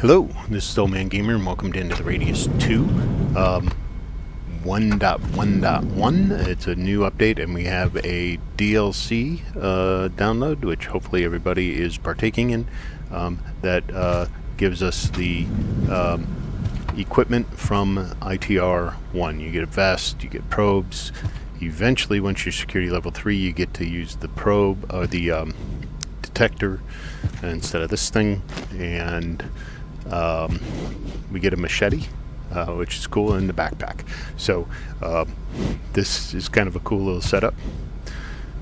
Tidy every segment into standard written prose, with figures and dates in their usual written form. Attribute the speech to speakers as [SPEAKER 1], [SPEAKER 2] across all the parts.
[SPEAKER 1] Hello, this is Old Man Gamer and welcome to Into the Radius 2 1.1.1. It's a new update and we have a DLC download which hopefully everybody is partaking in that gives us the equipment from ITR 1. You get a vest, you get probes. Eventually once you're security level 3 you get to use the probe or the detector instead of this thing, and we get a machete, which is cool, in the backpack. So this is kind of a cool little setup.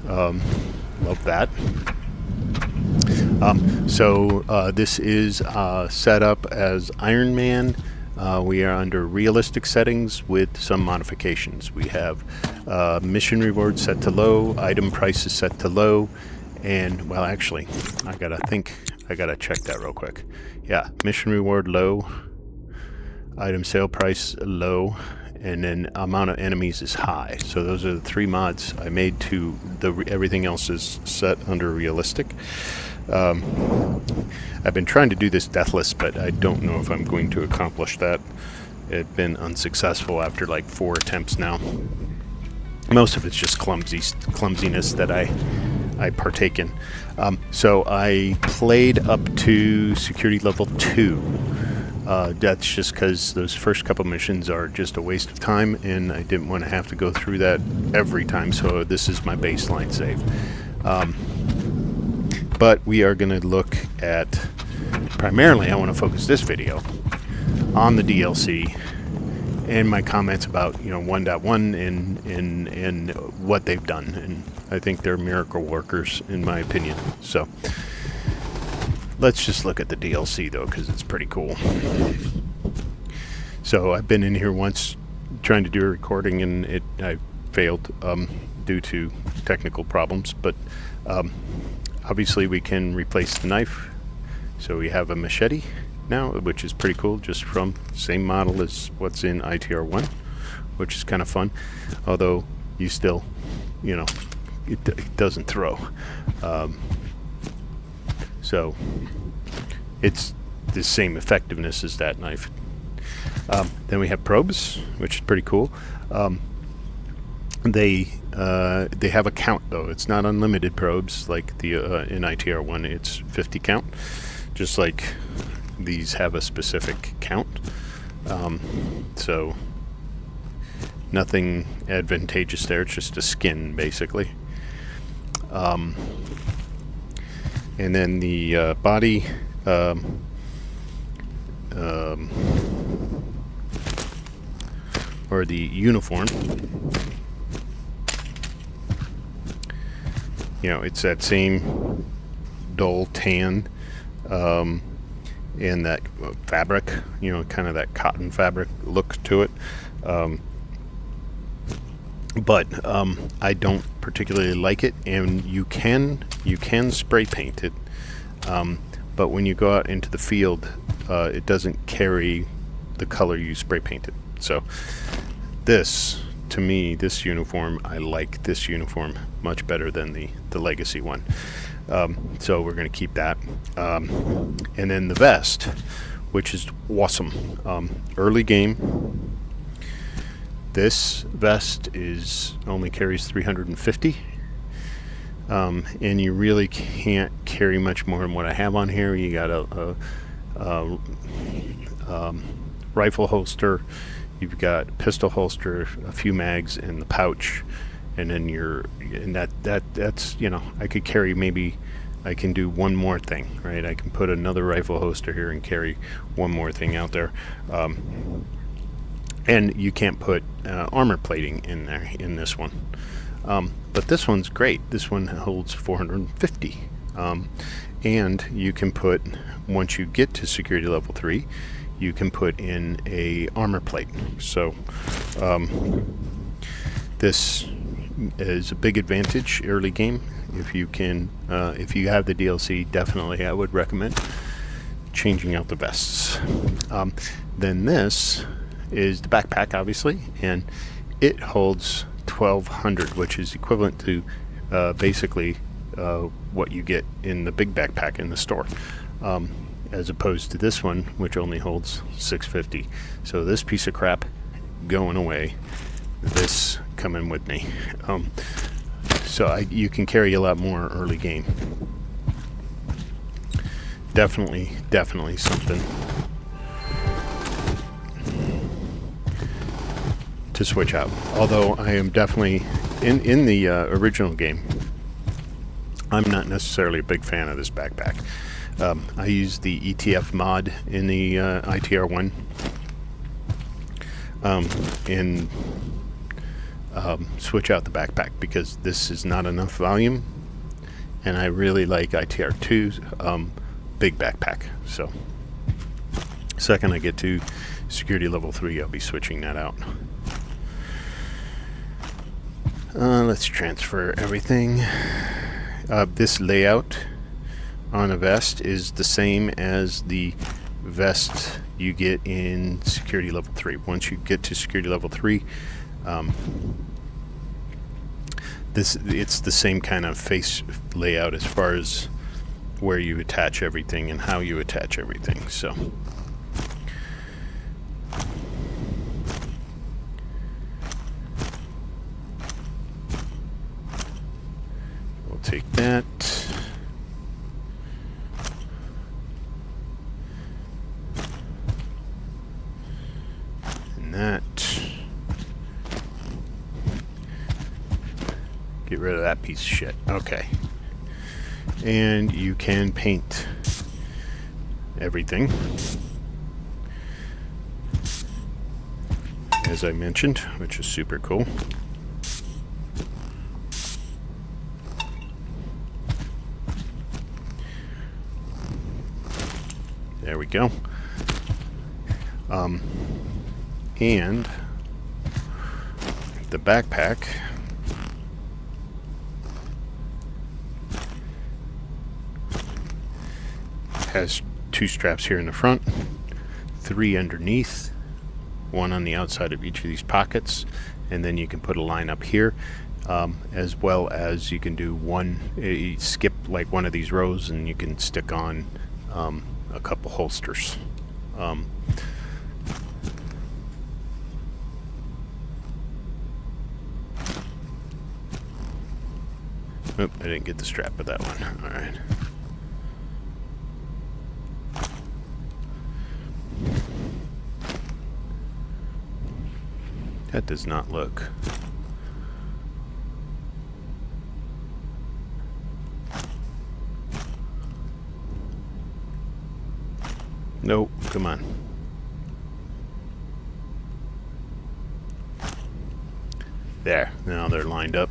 [SPEAKER 1] Love that. This is set up as Iron Man. We are under realistic settings with some modifications. We have mission reward set to low, item prices set to low, and well, actually, I gotta check that real quick. Yeah, mission reward low, item sale price low, and then amount of enemies is high. So those are the three mods I made to everything else is set under realistic. I've been trying to do this deathless, but I don't know if I'm going to accomplish that. It's been unsuccessful after like 4 attempts now. Most of it's just clumsiness that I partake in. So I played up to security level 2. That's just because those first couple missions are just a waste of time, and I didn't want to have to go through that every time, so this is my baseline save. But we are going to look at, primarily I want to focus this video on the DLC and my comments about 1.1 and what they've done, and I think they're miracle workers in my opinion. So let's just look at the DLC though, because it's pretty cool. So I've been in here once trying to do a recording and I failed due to technical problems, but obviously we can replace the knife, so we have a machete now, which is pretty cool, just from the same model as what's in ITR 1, which is kind of fun, although you still, it doesn't throw. So it's the same effectiveness as that knife. Then we have probes, which is pretty cool. They have a count though. It's not unlimited probes like the in ITR 1. It's 50 count, just like these have a specific count. So nothing advantageous there. It's just a skin basically. And then the body or the uniform, it's that same dull tan and that fabric, kind of that cotton fabric look to it. But I don't particularly like it, and you can spray paint it, but when you go out into the field, it doesn't carry the color you spray painted. So this, to me, this uniform, I like this uniform much better than the legacy one. So we're going to keep that. And then the vest, which is awesome. Early game, this vest only carries 350. And you really can't carry much more than what I have on here. You got a rifle holster, you've got pistol holster, a few mags in the pouch, and then that's I could carry, maybe I can do one more thing, right? I can put another rifle holster here and carry one more thing out there. And you can't put armor plating in there in this one. But this one's great. This one holds 450. And you can put, once you get to security level 3, you can put in a armor plate. So this is a big advantage early game. If you can, if you have the DLC, definitely I would recommend changing out the vests. Then this is the backpack, obviously, and it holds 1200, which is equivalent to basically what you get in the big backpack in the store. as opposed to this one, which only holds 650. So this piece of crap going away, this coming with me. So you can carry a lot more early game. Definitely something to switch out. Although I am definitely in the original game, I'm not necessarily a big fan of this backpack. I use the ETF mod in the ITR1 and switch out the backpack because this is not enough volume, and I really like ITR2's big backpack. So second I get to security level 3, I'll be switching that out. Let's transfer everything. This layout on a vest is the same as the vest you get in security level 3. Once you get to security level 3, it's the same kind of face layout as far as where you attach everything and how you attach everything. So we'll take that. And that. Get rid of that piece of shit. Okay. And you can paint everything, as I mentioned, which is super cool. There we go. And the backpack has 2 straps here in the front, 3 underneath, 1 on the outside of each of these pockets, and then you can put a line up here, as well as you can do you skip like one of these rows and you can stick on a couple holsters. Oop, I didn't get the strap of that one. Alright. That does not look. Nope, come on. There, now they're lined up.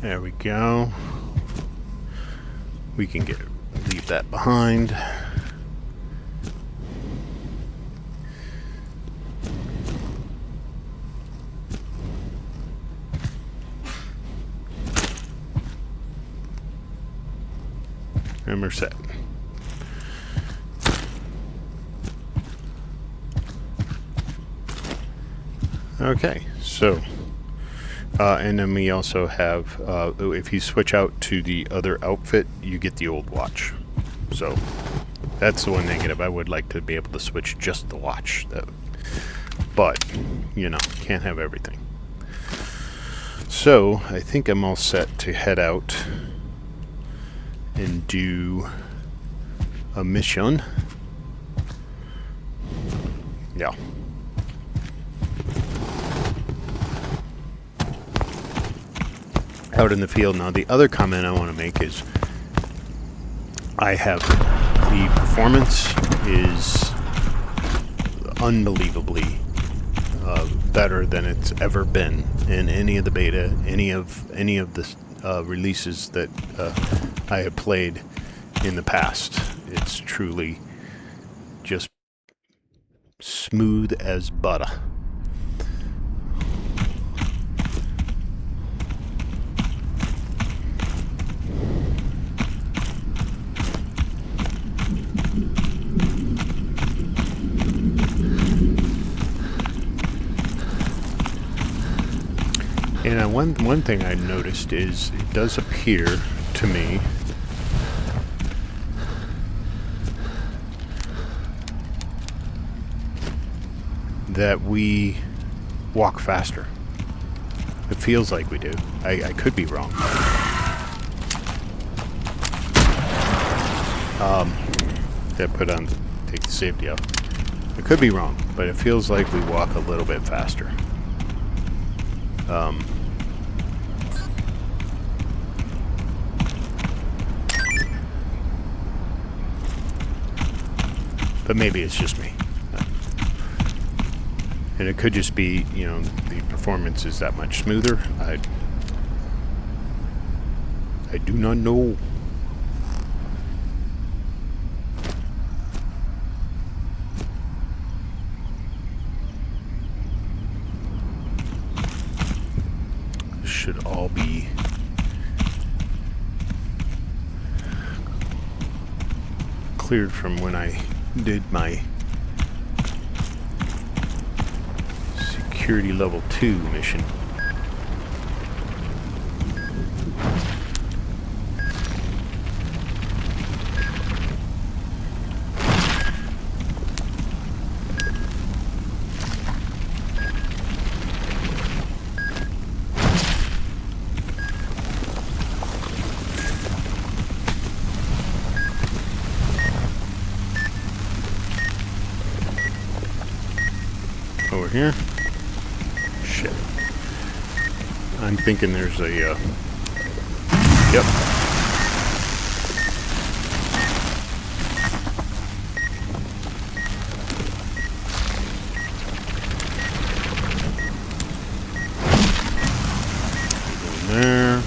[SPEAKER 1] There we go. We can leave that behind. And we're set. Okay, so and then we also have, if you switch out to the other outfit, you get the old watch. So that's the one negative. I would like to be able to switch just the watch, but you know, can't have everything. So I think I'm all set to head out and do a mission. Yeah. Out in the field. Now the other comment I want to make is I have the performance is unbelievably better than it's ever been in any of the beta, any of the releases that I have played in the past. It's truly just smooth as butter. And one thing I noticed is it does appear to me that we walk faster. It feels like we do. I could be wrong. Take the safety out. I could be wrong, but it feels like we walk a little bit faster. But maybe it's just me. And it could just be, you know, the performance is that much smoother. I do not know. This should all be cleared from when I did my security level 2 mission. Over here. Shit. I'm thinking there's a, yep. Go in there.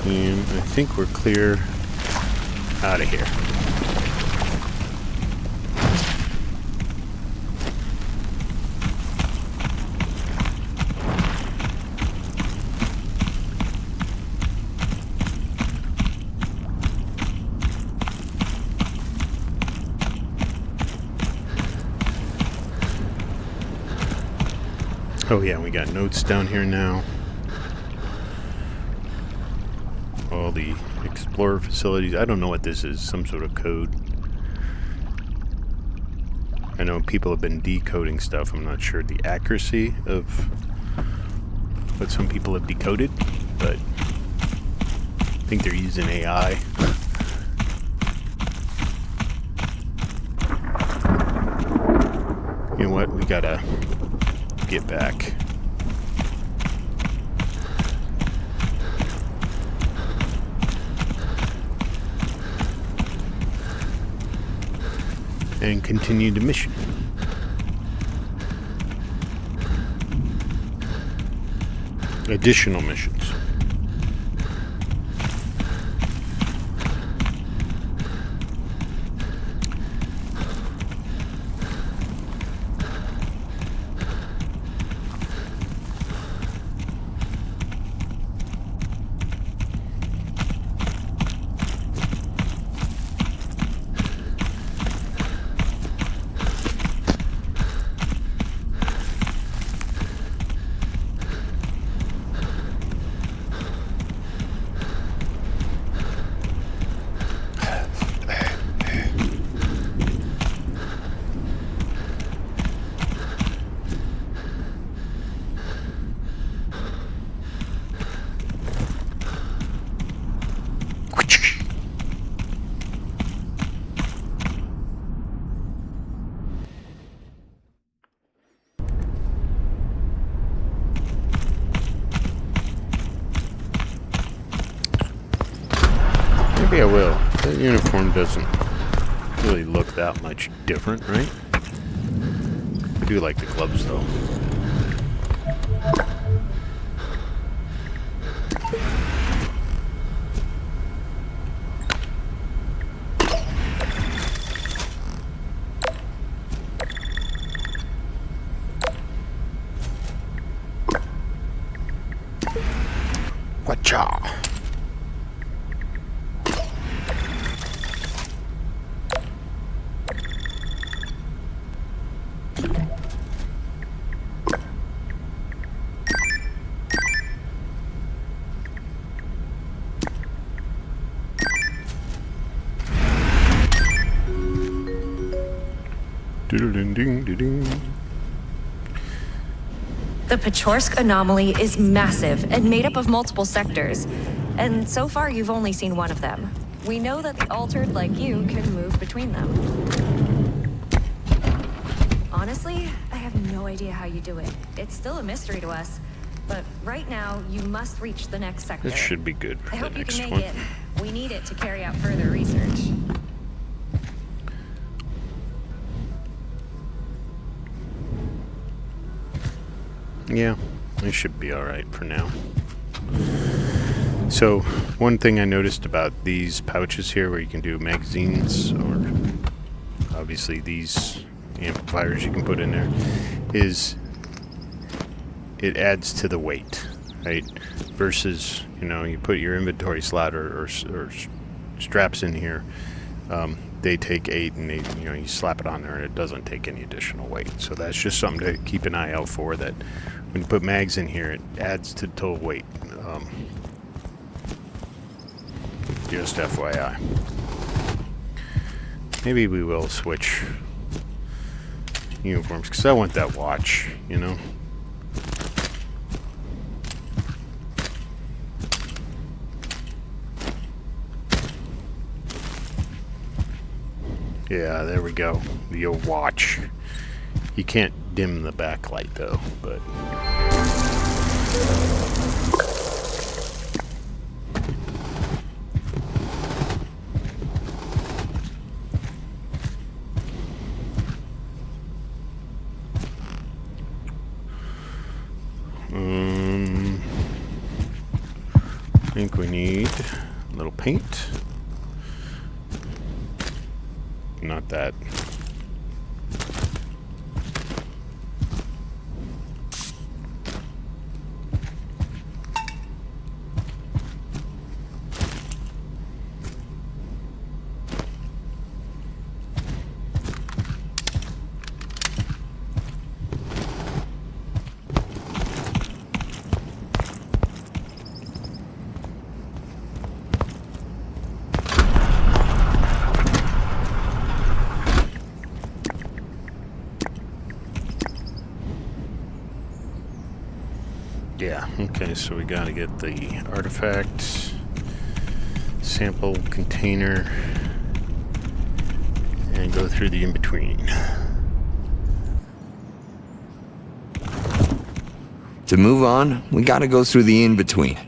[SPEAKER 1] And I think we're clear out of here. Oh yeah, we got notes down here now. All the Explorer facilities. I don't know what this is. Some sort of code. I know people have been decoding stuff. I'm not sure the accuracy of what some people have decoded, but I think they're using AI. You know what? We gotta get back. And continue the mission. Additional missions. Maybe I will. That uniform doesn't really look that much different, right? I do like the gloves, though. Wacha.
[SPEAKER 2] The Pechorsk Anomaly is massive and made up of multiple sectors. And so far, you've only seen one of them. We know that the altered, like you, can move between them. Honestly, I have no idea how you do it. It's still a mystery to us. But right now, you must reach the next sector.
[SPEAKER 1] This should be good for
[SPEAKER 2] I
[SPEAKER 1] the
[SPEAKER 2] hope you
[SPEAKER 1] next
[SPEAKER 2] can
[SPEAKER 1] one.
[SPEAKER 2] make it. We need it to carry out further research.
[SPEAKER 1] Yeah, it should be alright for now. So, one thing I noticed about these pouches here where you can do magazines, or obviously these amplifiers you can put in there, is it adds to the weight, right? Versus, you know, you put your inventory slot or straps in here, they take 8 and they, you know, you slap it on there and it doesn't take any additional weight. So that's just something to keep an eye out for, that when you put mags in here, it adds to total weight. Just FYI. Maybe we will switch uniforms, because I want that watch, you know? Yeah, there we go. The old watch. You can't dim the backlight though, but... I think we need a little paint. Not that. Yeah, okay, so we gotta get the artifact sample container and go through the in-between.
[SPEAKER 3] To move on, we gotta go through the in-between.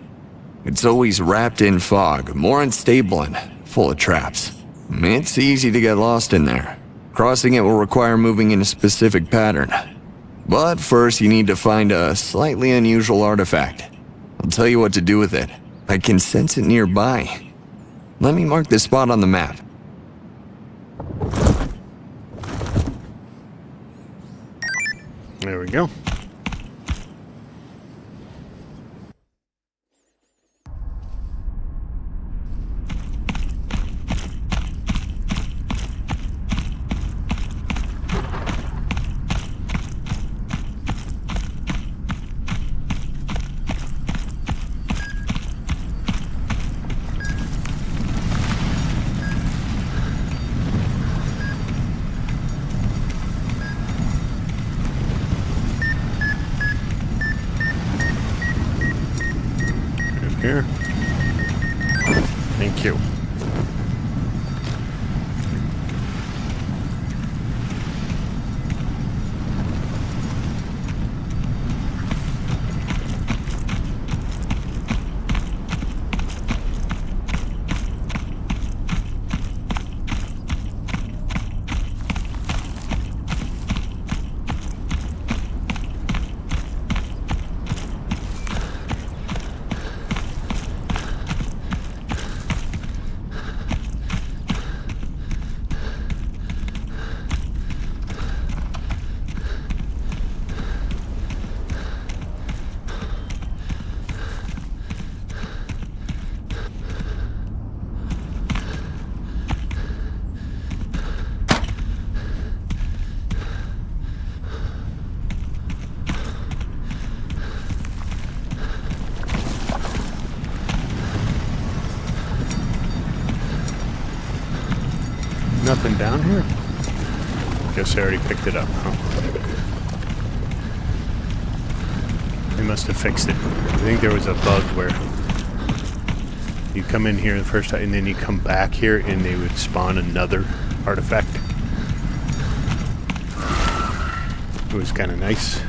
[SPEAKER 3] It's always wrapped in fog, more unstable and full of traps. It's easy to get lost in there. Crossing it will require moving in a specific pattern. But first you need to find a slightly unusual artifact. I'll tell you what to do with it. I can sense it nearby. Let me mark this spot on the map.
[SPEAKER 1] There we go. Here. Thank you. down here? Guess I already picked it up, huh? They must have fixed it. I think there was a bug where you come in here the first time and then you come back here and they would spawn another artifact. It was kind of nice.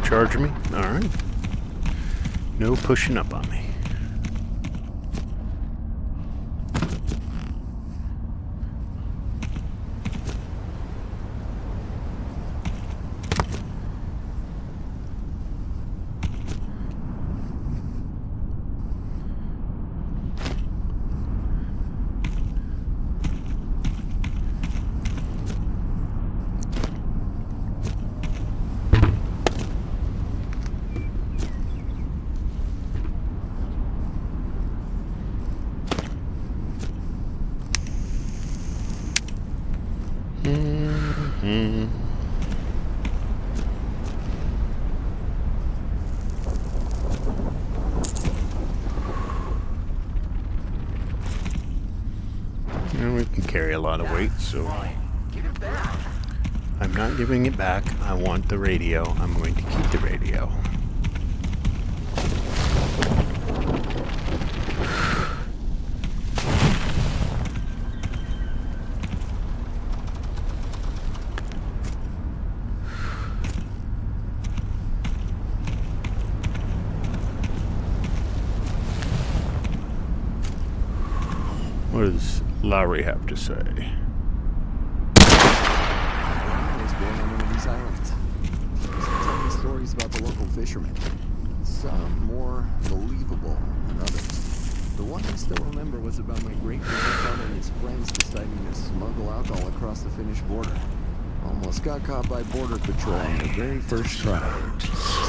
[SPEAKER 1] Charge me? Alright. No pushing up on me. And we can carry a lot of weight, so I'm not giving it back. I want the radio. I'm going to keep the radio. What does Lowry have to say?
[SPEAKER 4] What is going on one of these islands? Tell me stories about the local fishermen. Some more believable than others. The one I still remember was about my great-grandfather and his friends deciding to smuggle alcohol across the Finnish border. Almost got caught by Border Patrol on their very first try.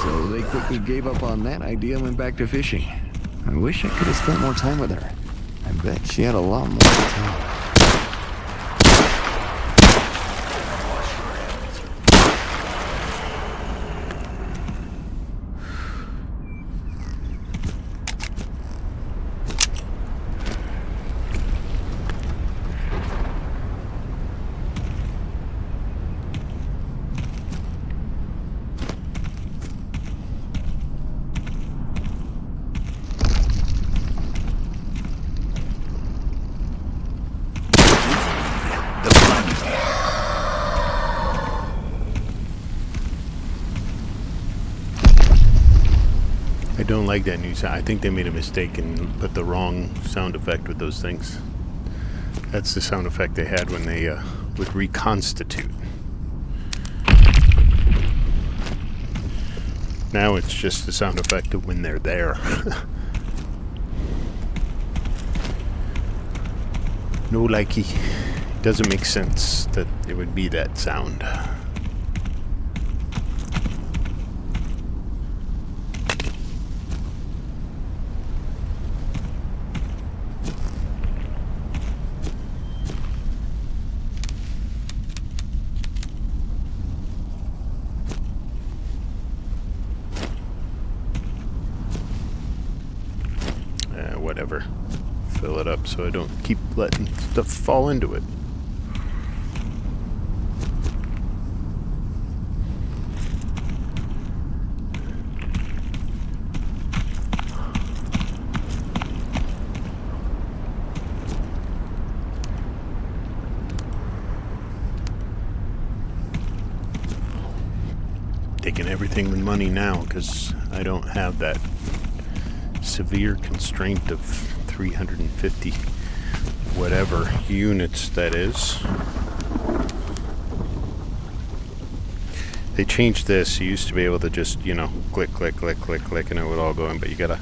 [SPEAKER 4] So they quickly gave up on that idea and went back to fishing. I wish I could have spent more time with her. I bet she had a lot more to tell.
[SPEAKER 1] I don't like that new sound. I think they made a mistake and put the wrong sound effect with those things. That's the sound effect they had when they would reconstitute. Now it's just the sound effect of when they're there. No likey. Doesn't make sense that it would be that sound. Whatever. Fill it up so I don't keep letting stuff fall into it. Taking everything with money now because I don't have that severe constraint of 350 whatever units that is. They changed this. You used to be able to just, you know, click, click, click, click, click, and it would all go in, but you gotta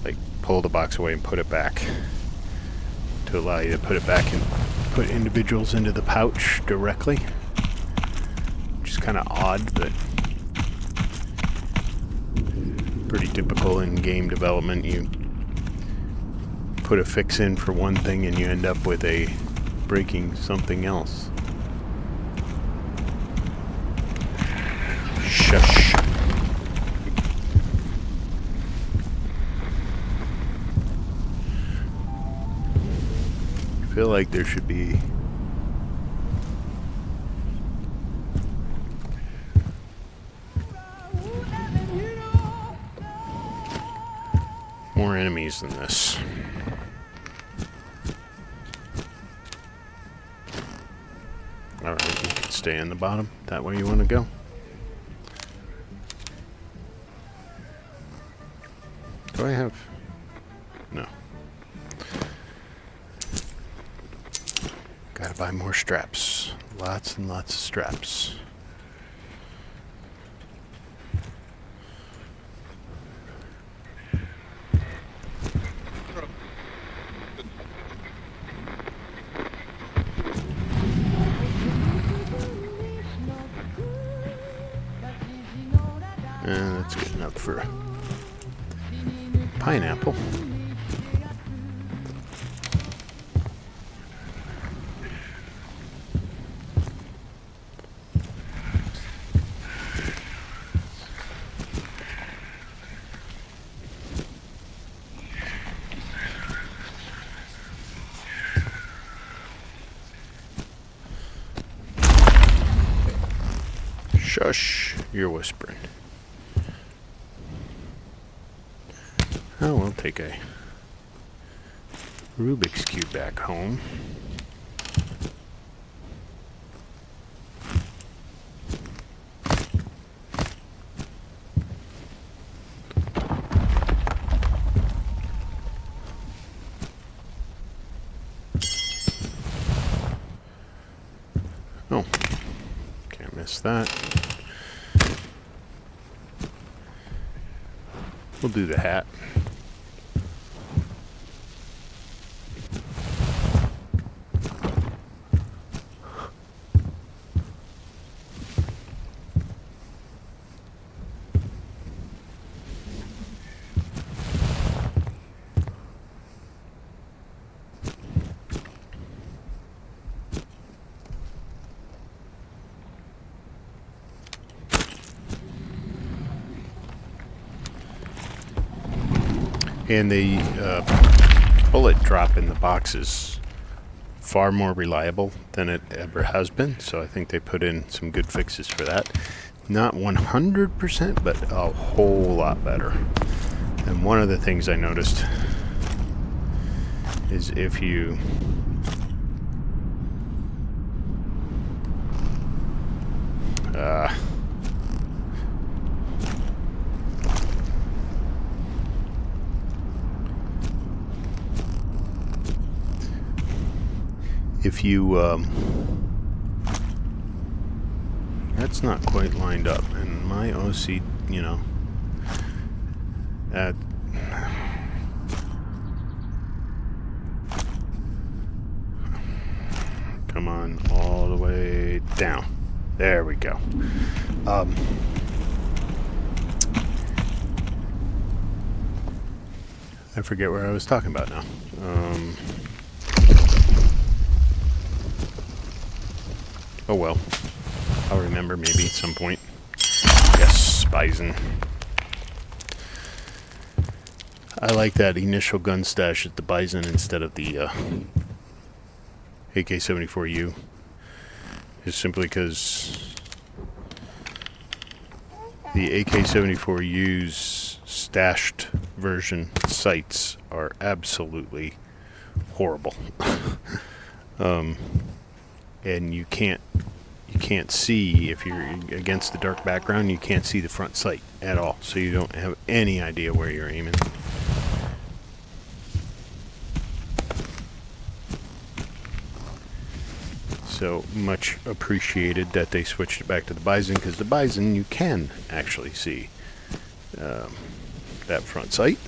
[SPEAKER 1] like pull the box away and put it back to allow you to put it back and put individuals into the pouch directly, which is kind of odd, but pretty typical in game development. You put a fix in for one thing and you end up with a breaking something else. Shush. I feel like there should be more enemies than this. Alright, you can stay in the bottom. That way you want to go? Do I have... No. Gotta buy more straps. Lots and lots of straps. That's good enough for pineapple. Shush, you're whispering. Oh, we'll take a Rubik's Cube back home. Oh, can't miss that. We'll do the hat. And the bullet drop in the box is far more reliable than it ever has been, so I think they put in some good fixes for that. Not 100%, but a whole lot better. And one of the things I noticed is if you that's not quite lined up, and my OC, you know, that come on all the way down. There we go. I forget where I was talking about now. Oh well. I'll remember maybe at some point. Yes, Bison. I like that initial gun stash at the Bison instead of the AK-74U. Just simply because the AK-74U's stashed version sights are absolutely horrible. And you can't see, if you're against the dark background, you can't see the front sight at all, so you don't have any idea where you're aiming. So much appreciated that they switched it back to the Bison, because the Bison you can actually see that front sight.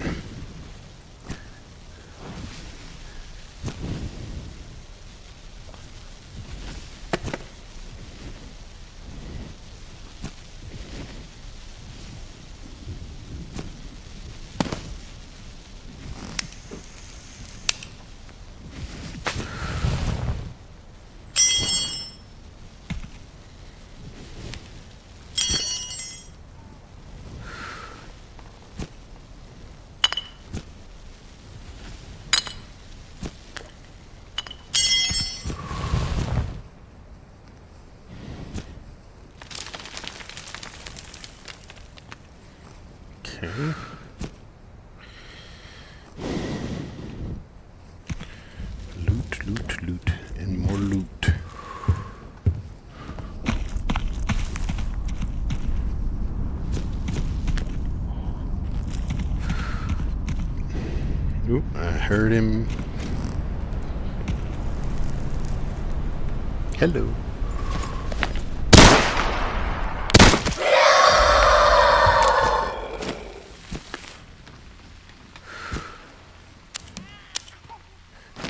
[SPEAKER 1] Okay. Loot, loot, loot, and more loot. Oop, I heard him. Hello.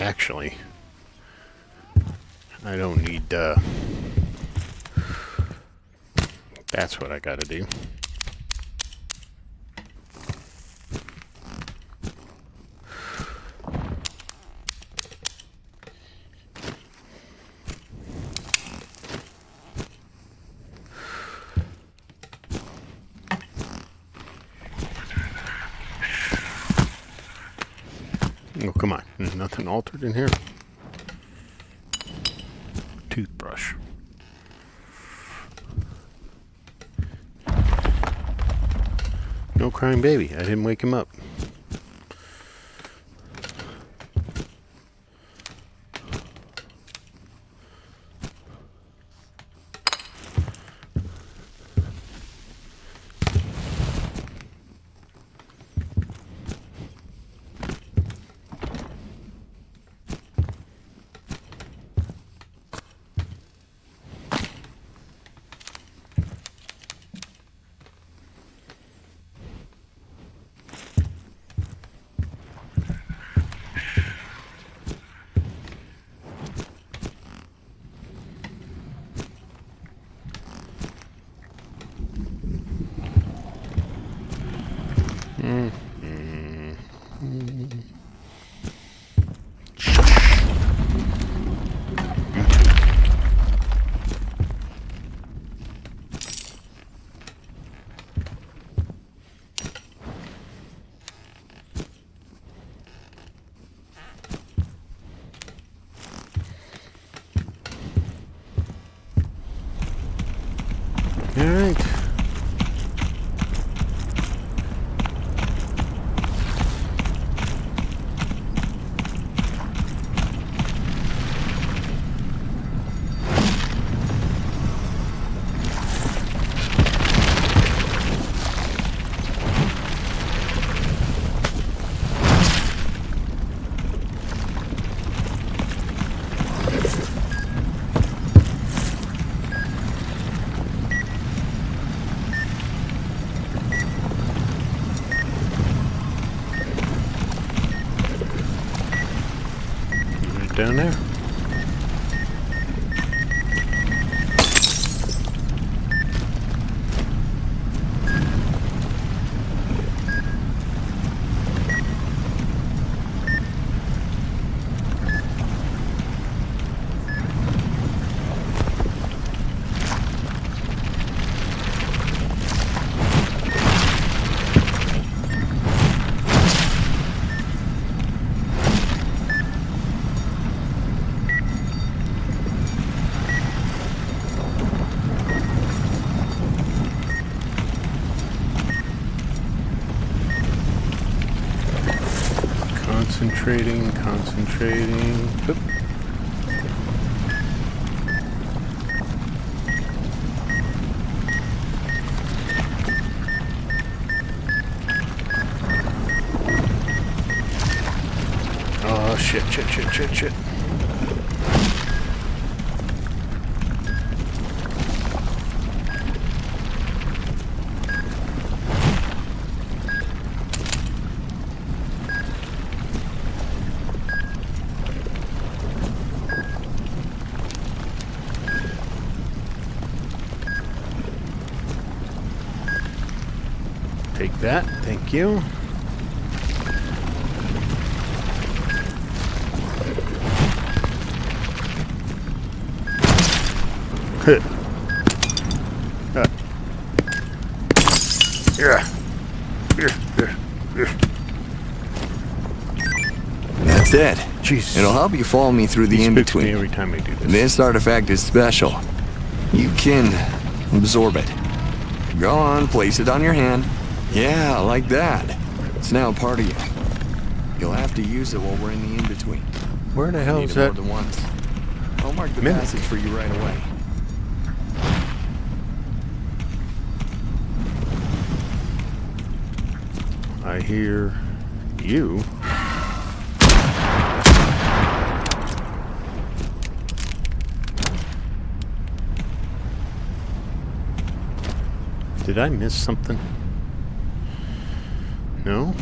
[SPEAKER 1] Actually, I don't need, that's what I gotta do. Oh, come on. There's nothing altered in here. Toothbrush. No crying baby. I didn't wake him up. All right. Down there. Concentrating. Oop. Oh, shit. Take that, thank you.
[SPEAKER 3] That's it.
[SPEAKER 1] Jeez.
[SPEAKER 3] It'll help you follow me through the
[SPEAKER 1] He spooks me
[SPEAKER 3] in-between.
[SPEAKER 1] every time I do this.
[SPEAKER 3] This artifact is special. You can absorb it. Go on, place it on your hand. Yeah, like that. It's now a part of you. You'll have to use it while we're in the in-between.
[SPEAKER 1] Where the hell
[SPEAKER 3] Need
[SPEAKER 1] is
[SPEAKER 3] it more
[SPEAKER 1] that?
[SPEAKER 3] than once. I'll mark the
[SPEAKER 1] Mimic.
[SPEAKER 3] passage for you right away.
[SPEAKER 1] I hear you. Did I miss something? No?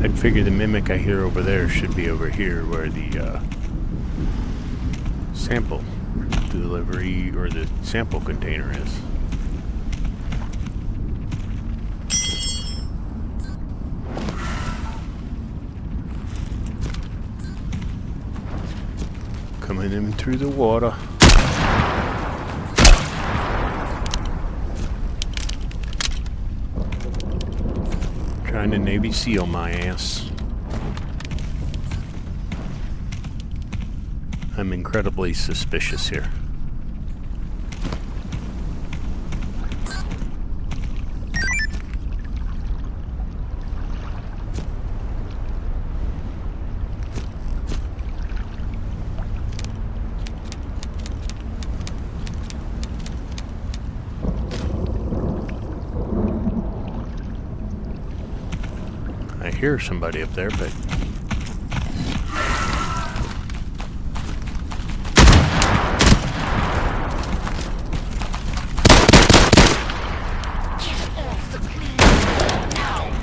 [SPEAKER 1] I'd figure the mimic I hear over there should be over here where the sample delivery or the sample container is. Coming in through the water. Trying to Navy SEAL my ass. I'm incredibly suspicious here. I hear somebody up there, but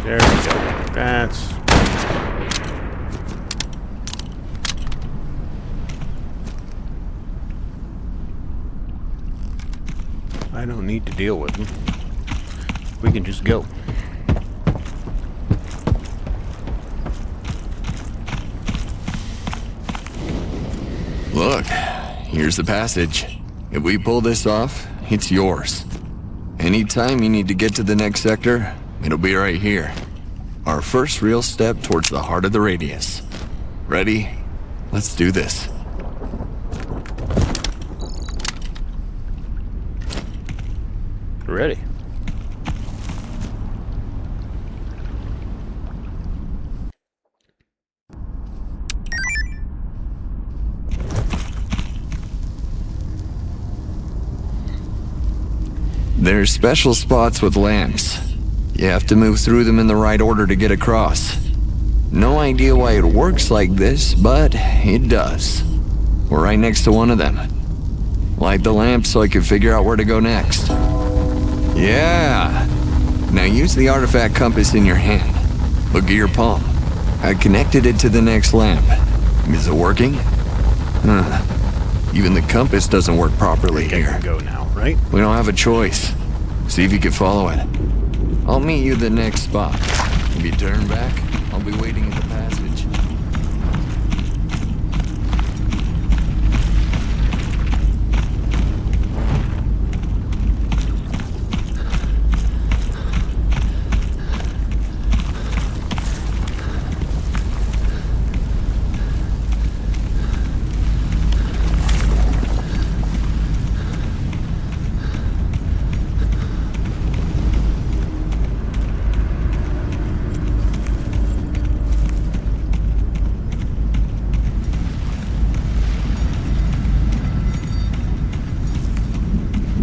[SPEAKER 1] there we go. That's I don't need to deal with them. We can just go.
[SPEAKER 3] Look, here's the passage. If we pull this off, it's yours. Anytime you need to get to the next sector, it'll be right here. Our first real step towards the heart of the radius. Ready? Let's do this.
[SPEAKER 1] Ready.
[SPEAKER 3] There's special spots with lamps. You have to move through them in the right order to get across. No idea why it works like this, but it does. We're right next to one of them. Light the lamp so I can figure out where to go next. Yeah! Now use the artifact compass in your hand. Look at your palm. I connected it to the next lamp. Is it working? Even the compass doesn't work properly
[SPEAKER 1] I
[SPEAKER 3] here.
[SPEAKER 1] can go now, right?
[SPEAKER 3] We don't have a choice. See if you can follow it. I'll meet you at the next spot. If you turn back, I'll be waiting in the passage.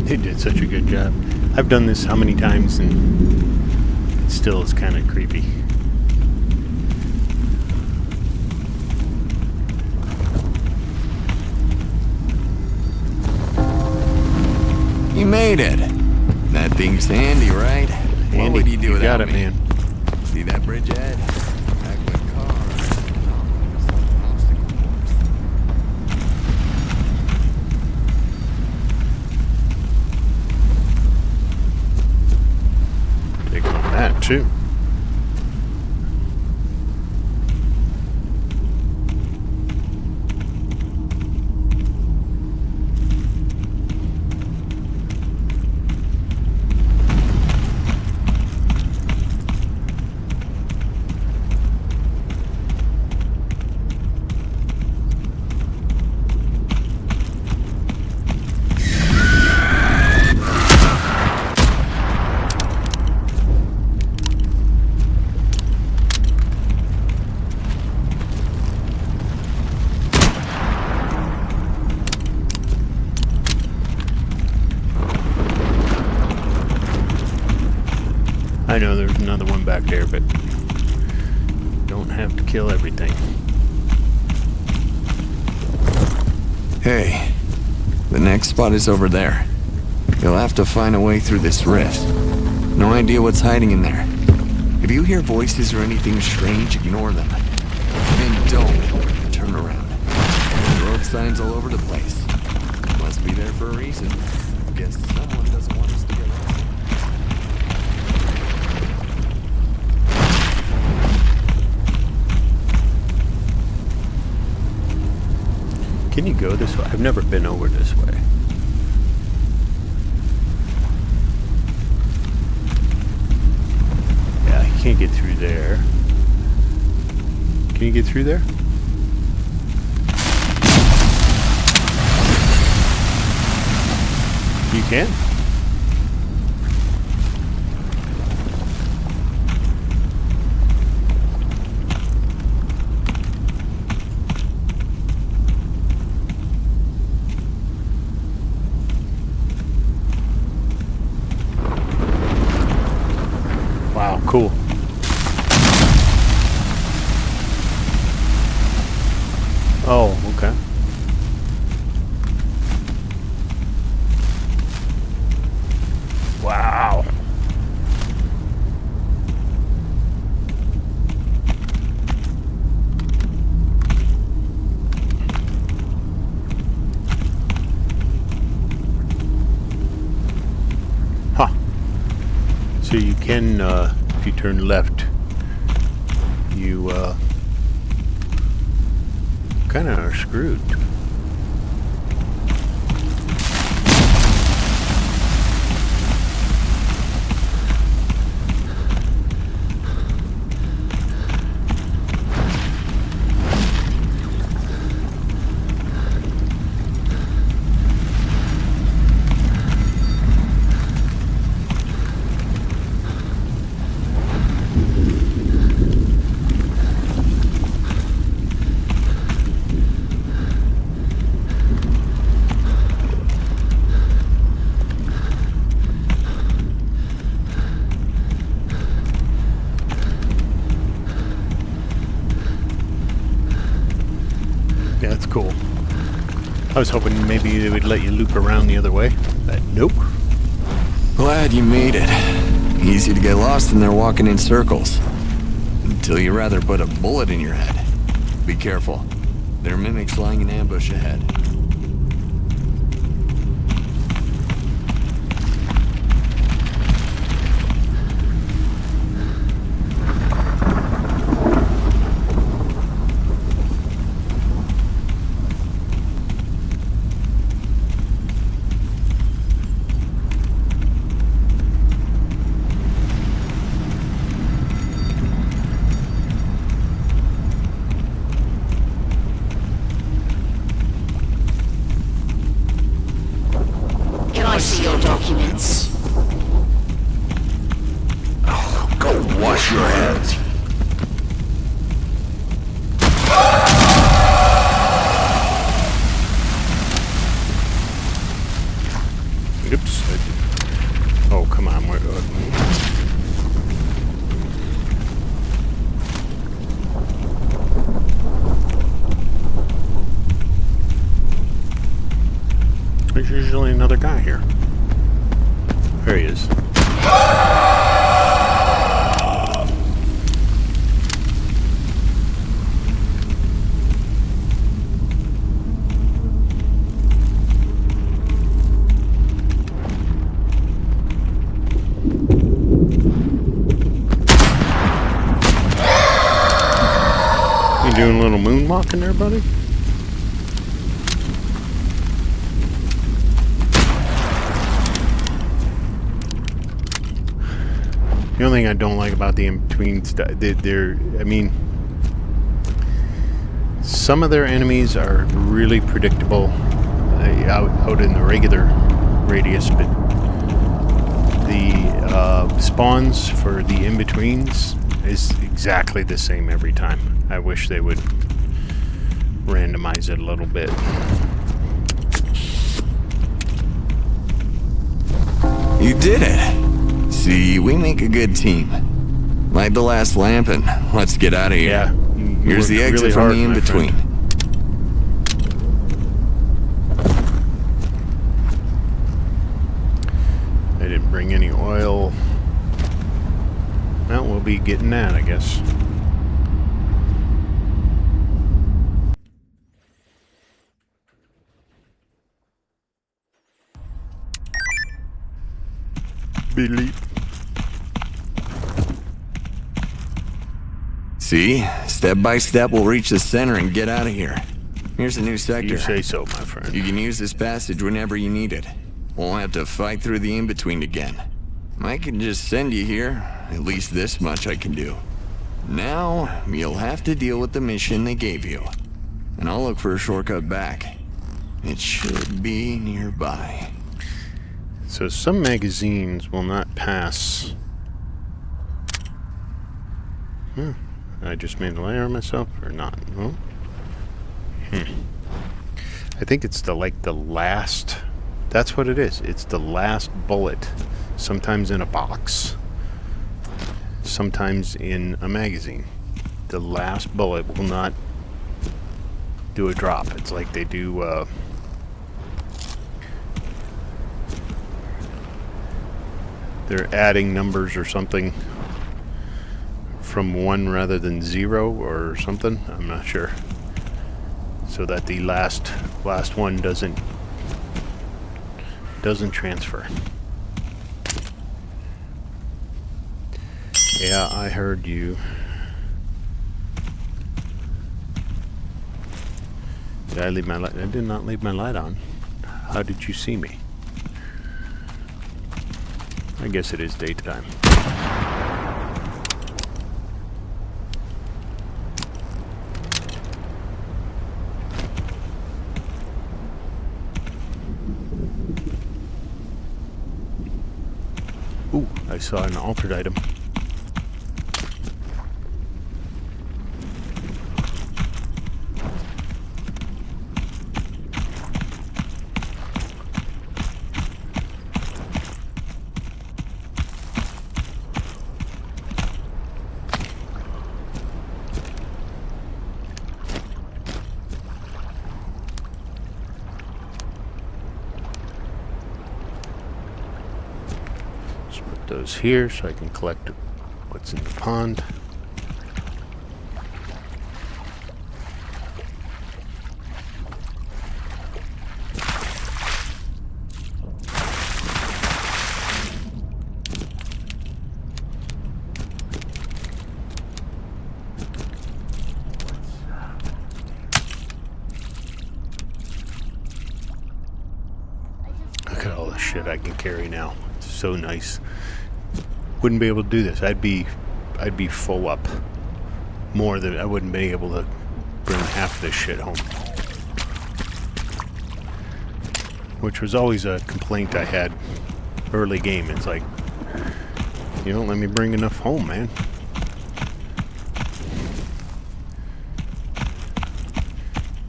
[SPEAKER 1] They did such a good job. I've done this how many times and it still is kind of creepy.
[SPEAKER 3] You made it. That thing's handy, right? What
[SPEAKER 1] Andy,
[SPEAKER 3] would you do
[SPEAKER 1] you
[SPEAKER 3] without
[SPEAKER 1] got it,
[SPEAKER 3] me?
[SPEAKER 1] man.
[SPEAKER 3] See that bridge ahead? Back with cars. Obstacle course.
[SPEAKER 1] Take on that too. going back there, but don't have to kill everything.
[SPEAKER 3] Hey, the next spot is over there. You'll have to find a way through this rift. No idea what's hiding in there. If you hear voices or anything strange, ignore them. And don't turn around. Road signs all over the place. Must be there for a reason. Guess someone doesn't want us to get lost.
[SPEAKER 1] Can you go this way? I've never been over this way. Yeah, I can't get through there. Can you get through there? You can. Wow, cool. Oh, okay. Wow. Huh. So you can, if you turn left, you, kind of are screwed. Yeah, that's cool. I was hoping maybe they would let you loop around the other way, but nope.
[SPEAKER 3] Glad you made it. Easy to get lost in there walking in circles. Until you rather put a bullet in your head. Be careful. There are mimics lying in ambush ahead.
[SPEAKER 5] Can I see your documents?
[SPEAKER 3] Oh, go wash your hands.
[SPEAKER 1] Oops. Oh, come on. There's usually another guy here. There he is. You doing a little moonwalking there, buddy? The only thing I don't like about the in-between stuff, I mean, some of their enemies are really predictable out in the regular radius, but the spawns for the in-betweens is exactly the same every time. I wish they would randomize it a little bit.
[SPEAKER 3] You did it. See, we make a good team. Light the last lamp and let's get out of here.
[SPEAKER 1] Yeah. you
[SPEAKER 3] Here's the
[SPEAKER 1] worked
[SPEAKER 3] exit
[SPEAKER 1] really
[SPEAKER 3] from
[SPEAKER 1] hard,
[SPEAKER 3] the
[SPEAKER 1] my
[SPEAKER 3] in-between.
[SPEAKER 1] friend. I didn't bring any oil. Well, we'll be getting that, I guess. Beep.
[SPEAKER 3] See? Step by step, we'll reach the center and get out of here. Here's a new sector.
[SPEAKER 1] You say so, my friend.
[SPEAKER 3] You can use this passage whenever you need it. Won't have to fight through the in-between again. I can just send you here. At least this much I can do. Now, you'll have to deal with the mission they gave you. And I'll look for a shortcut back. It should be nearby.
[SPEAKER 1] So some magazines will not pass. I just made a layer on myself, or not? No. I think it's the last. That's what it is. It's the last bullet. Sometimes in a box. Sometimes in a magazine. The last bullet will not do a drop. It's like they do. They're adding numbers or something from 1 rather than 0 or something. I'm not sure. So that the last one doesn't transfer. Yeah, I heard you. Did I leave my light? I did not leave my light on. How did you see me? I guess it is daytime. Ooh, I saw an altered item. Those here so I can collect what's in the pond. Look at all the shit I can carry now. It's so nice. Wouldn't be able to do this. I'd be full up. More than I wouldn't be able to bring half this shit home. Which was always a complaint I had early game. It's like, you don't let me bring enough home, man.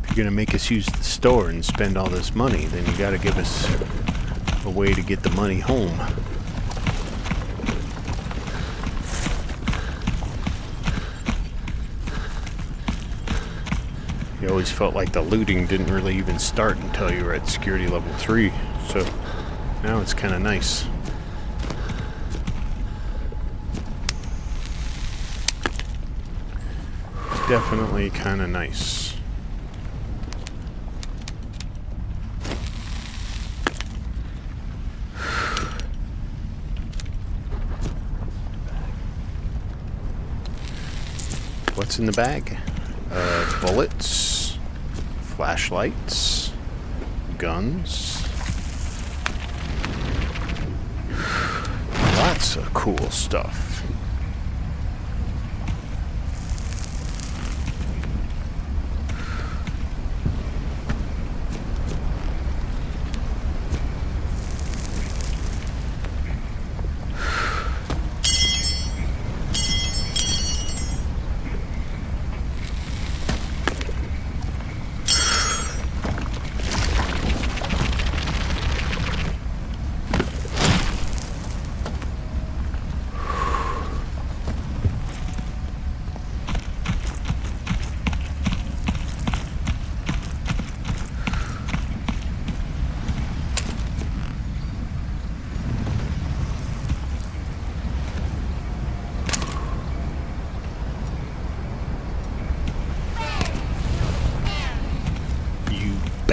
[SPEAKER 1] If you're gonna make us use the store and spend all this money, then you gotta give us a way to get the money home. You always felt like the looting didn't really even start until you were at security level 3, so now it's kind of nice. Definitely kind of nice. What's in the bag? Bullets, flashlights, guns. Lots of cool stuff.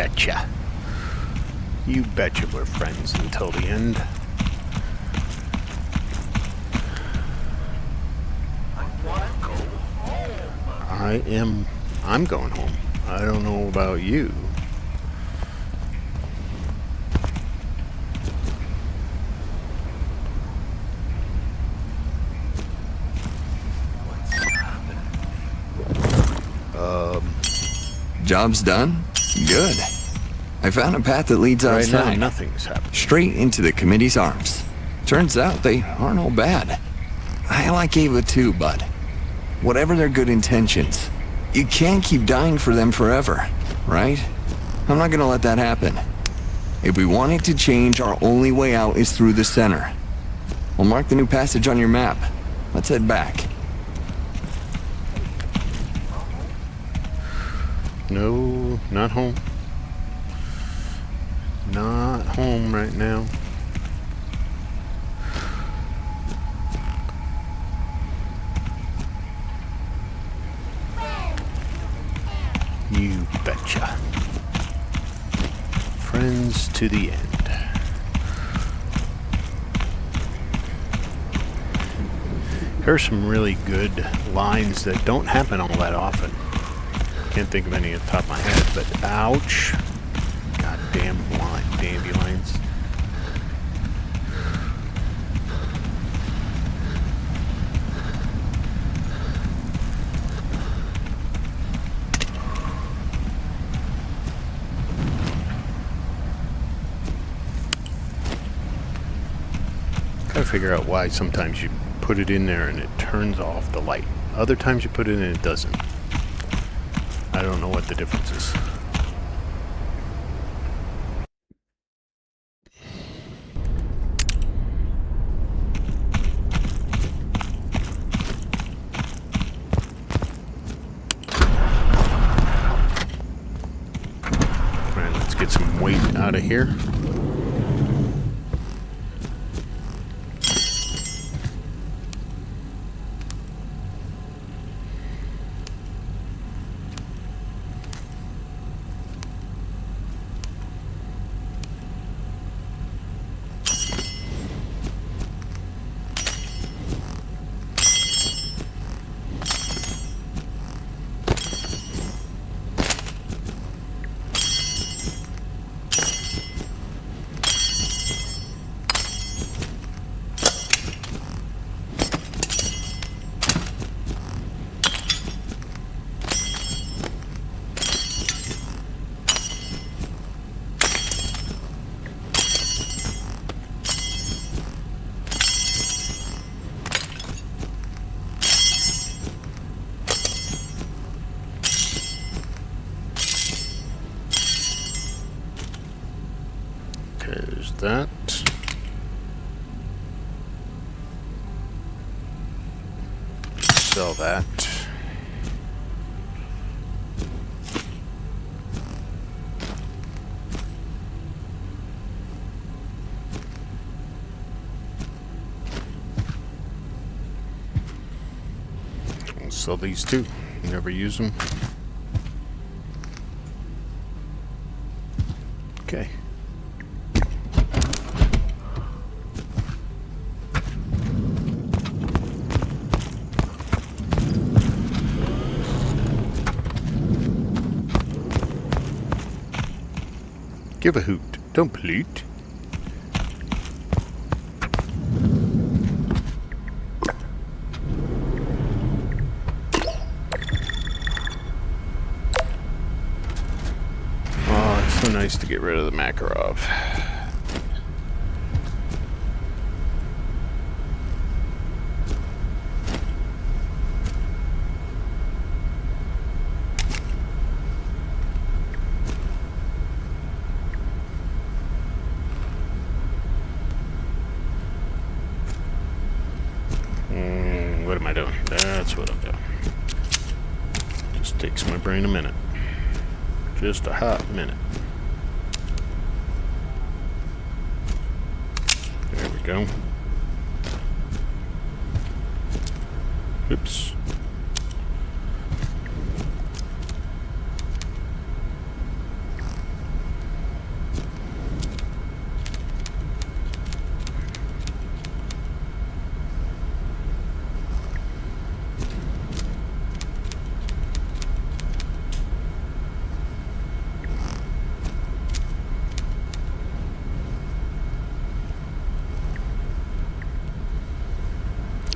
[SPEAKER 1] betcha. You betcha we're friends until the end. I'm going home. I don't know about you.
[SPEAKER 3] Job's done? Good. I found a path that leads
[SPEAKER 1] Right now,
[SPEAKER 3] outside.
[SPEAKER 1] nothing's happened.
[SPEAKER 3] Straight into the committee's arms. Turns out they aren't all bad. I like Ava too, bud. Whatever their good intentions, you can't keep dying for them forever, right? I'm not gonna let that happen. If we want it to change, our only way out is through the center. We'll mark the new passage on your map. Let's head back.
[SPEAKER 1] No, not home. Not home right now. You betcha. Friends to the end. Here's some really good lines that don't happen all that often. Can't think of any at the top of my head, but ouch. Goddamn dandelions. Gotta figure out why sometimes you put it in there and it turns off the light. Other times you put it in and it doesn't. I don't know what the difference is. Alright, let's get some weight out of here. There's that. Sell that. I'll sell these too. Never use them. Okay. Give a hoot. Don't pollute. Oh, it's so nice to get rid of the Makarov. What am I doing? That's what I'm doing. Just takes my brain a minute. Just a hot minute. There we go. Oops.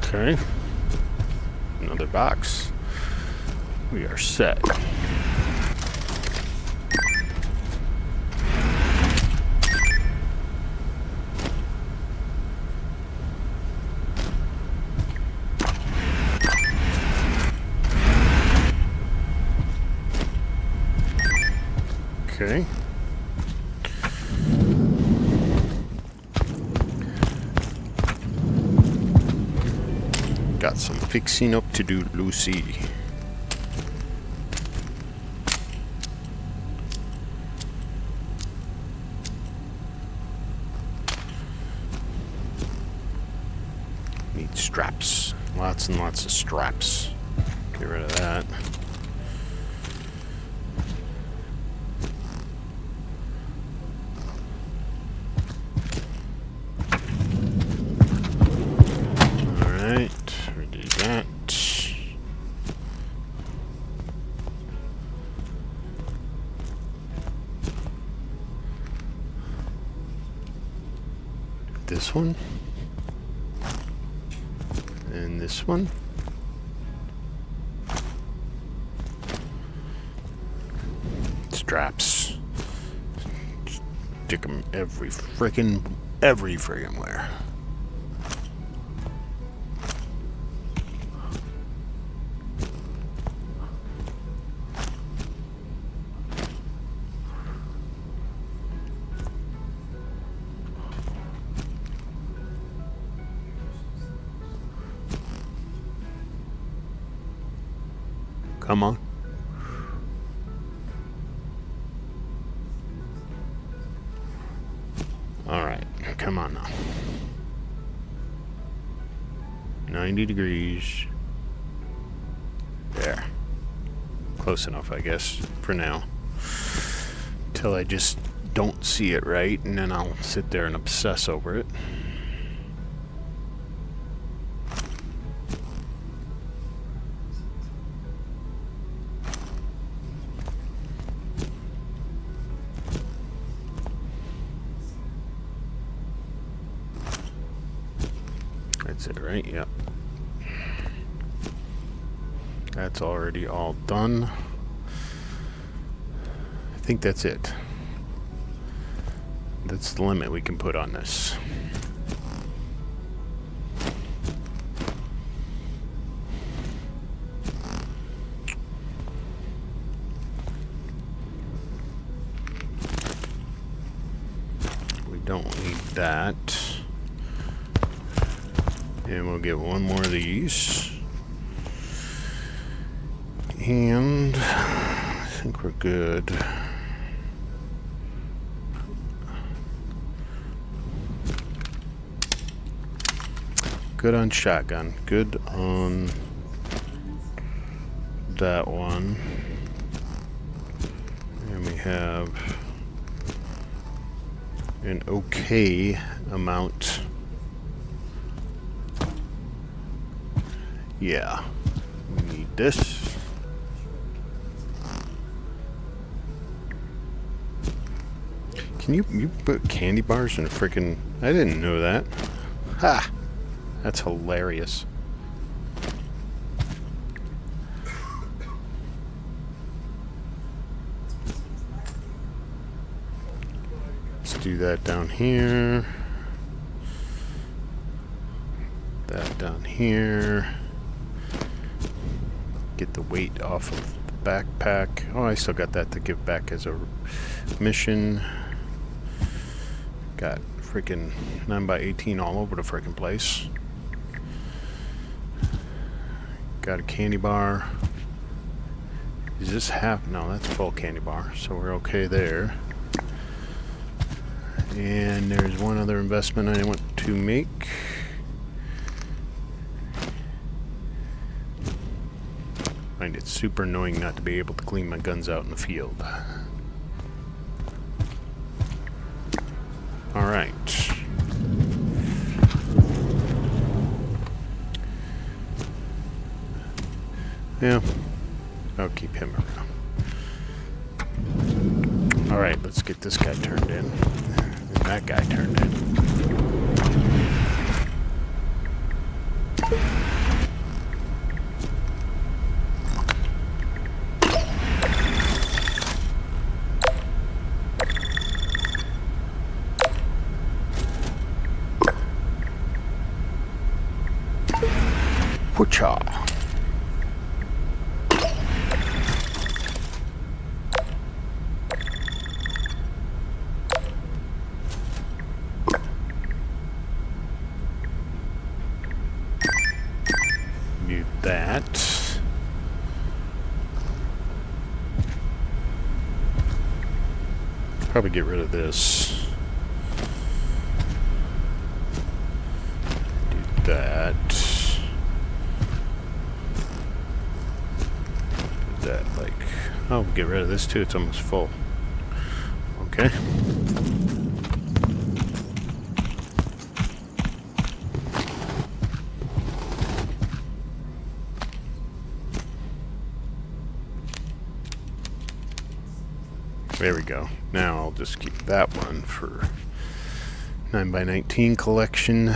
[SPEAKER 1] Okay. Another box. We are set. Okay. Got some fixing up to do, Lucy. Need straps. Lots and lots of straps. Get rid of that. This one and this one. Straps. Stick them every friggin' where. Come on. All right, come on now. 90 degrees. There. Close enough, I guess, for now. Till I just don't see it right, and then I'll sit there and obsess over it. That's it, right? Yep. That's already all done. I think that's it. That's the limit we can put on this. We don't need that. And we'll get one more of these. And I think we're good. Good on shotgun. Good on that one. And we have an okay amount. Yeah, we need this. Can you put candy bars in a freaking... I didn't know that. Ha! That's hilarious. Let's do that down here. That down here. Get the weight off of the backpack. Oh, I still got that to give back as a mission. Got freaking 9x18 all over the freaking place. Got a candy bar. Is this half? No, that's full candy bar, so we're okay there. And there's one other investment I want to make. I find it super annoying not to be able to clean my guns out in the field. Alright. Yeah, I'll keep him around. Alright, let's get this guy turned in. And that guy turned in. Whoocha. Do that. Probably get rid of this. Do that. Do that, like, oh, get rid of this too, it's almost full. Okay. There we go. Now I'll just keep that one for 9x19 collection.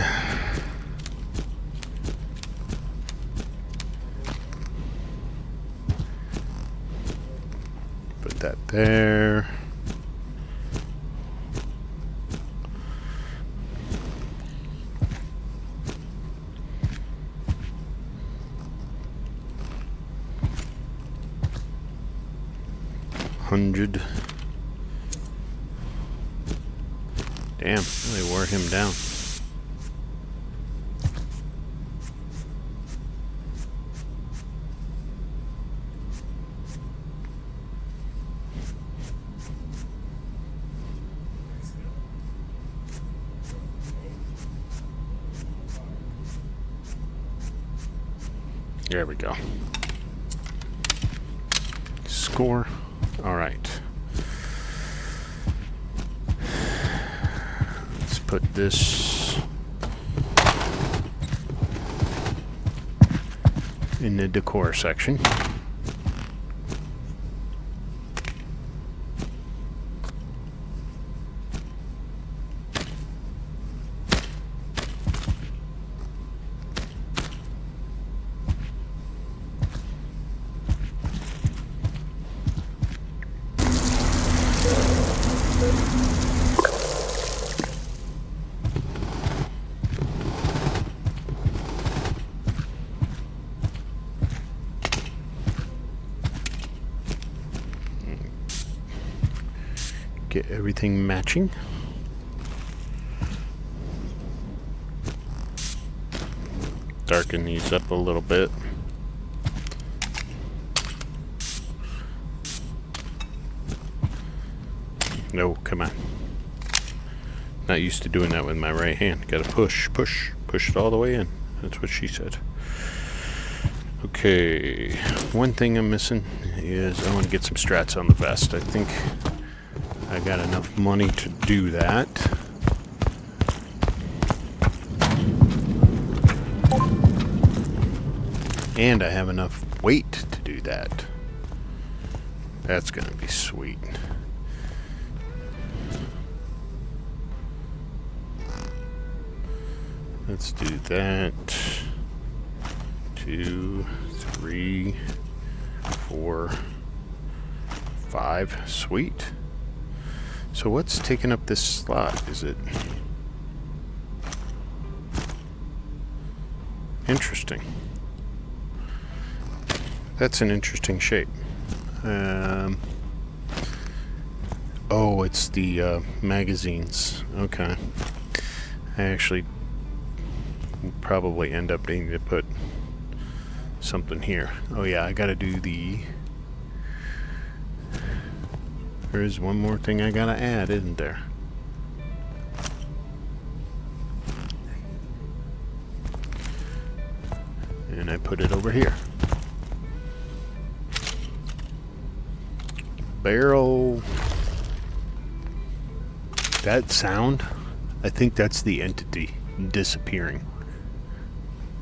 [SPEAKER 1] Put that there. $100. Damn, really wore him down. There we go. Score. All right. Let's put this in the decor section. Get everything matching. Darken these up a little bit. No, come on. Not used to doing that with my right hand. Gotta push it all the way in. That's what she said. Okay, one thing I'm missing is I want to get some strats on the vest. I think I got enough money to do that. And I have enough weight to do that. That's gonna be sweet. Let's do that. 2, 3, 4, 5. Sweet. So what's taking up this slot? Is it interesting? That's an interesting shape. Oh, it's the magazines. Okay. I actually will probably end up needing to put something here. Oh yeah, I gotta do the... There is one more thing I gotta add, isn't there? And I put it over here. Barrel. That sound, I think that's the entity disappearing.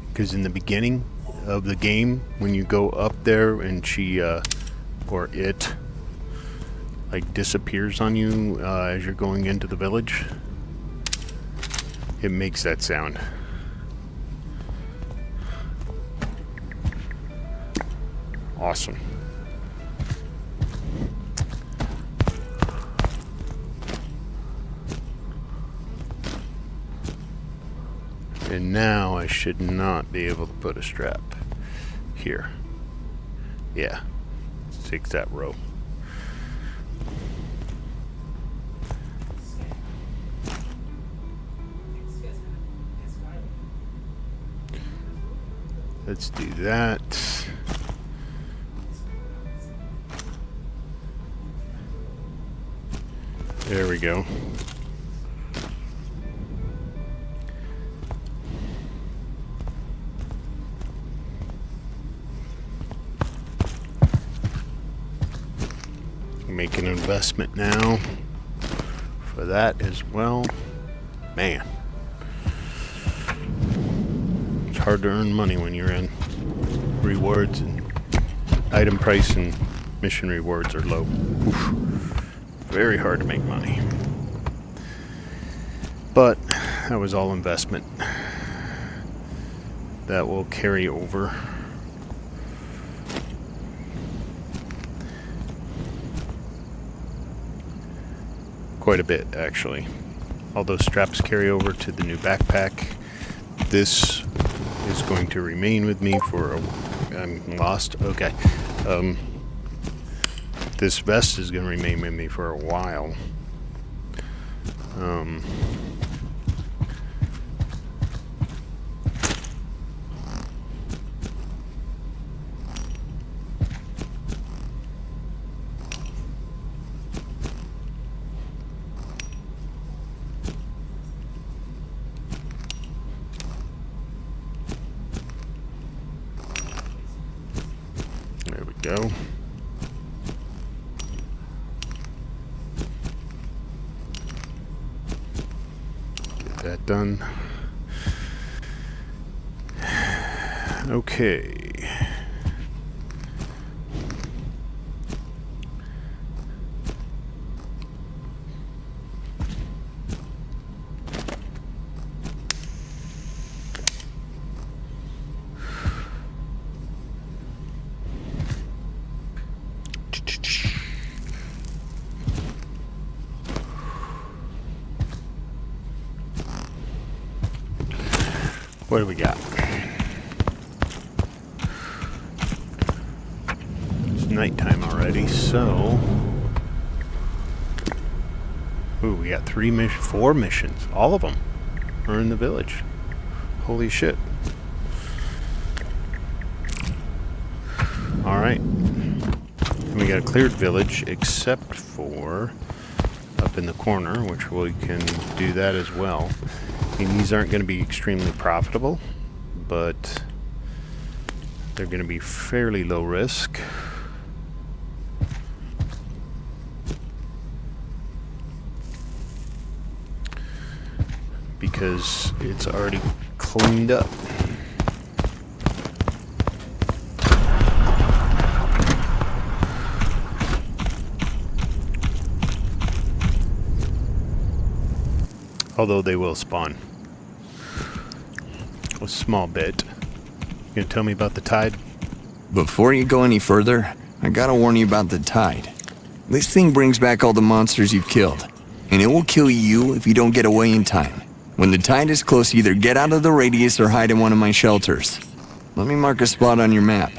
[SPEAKER 1] Because in the beginning of the game, when you go up there and she, or it, like disappears on you as you're going into the village, it makes that sound. Awesome. And now I should not be able to put a strap here. Yeah, take that row. Let's do that. There we go. Make an investment now for that as well. Man, it's hard to earn money when you're in rewards, and item price and mission rewards are low. Oof. Very hard to make money. But that was all investment. That will carry over. Quite a bit, actually. All those straps carry over to the new backpack. This is going to remain with me for a... I'm lost? Okay. This vest is going to remain with me for a while. There we go. Get that done. Okay. What do we got? It's nighttime already, so... Ooh, we got 4 missions. All of them are in the village. Holy shit. Alright. And we got a cleared village, except for up in the corner, which we can do that as well. I mean, these aren't going to be extremely profitable, but they're going to be fairly low risk. Because it's already cleaned up. Although they will spawn. A small bit. You gonna tell me about the tide?
[SPEAKER 3] Before you go any further, I gotta warn you about the tide. This thing brings back all the monsters you've killed, and it will kill you if you don't get away in time. When the tide is close, either get out of the radius or hide in one of my shelters. Let me mark a spot on your map.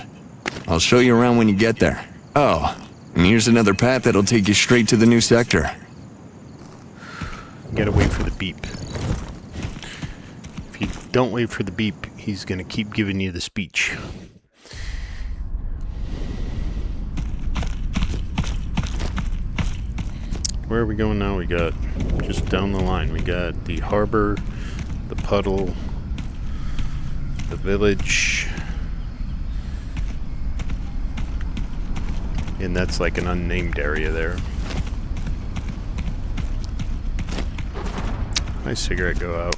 [SPEAKER 3] I'll show you around when you get there. Oh, and here's another path that'll take you straight to the new sector.
[SPEAKER 1] You gotta wait for the beep. If you don't wait for the beep, he's gonna keep giving you the speech. Where are we going now? We got just down the line. We got the harbor, the puddle, the village, and that's like an unnamed area there. My cigarette go out.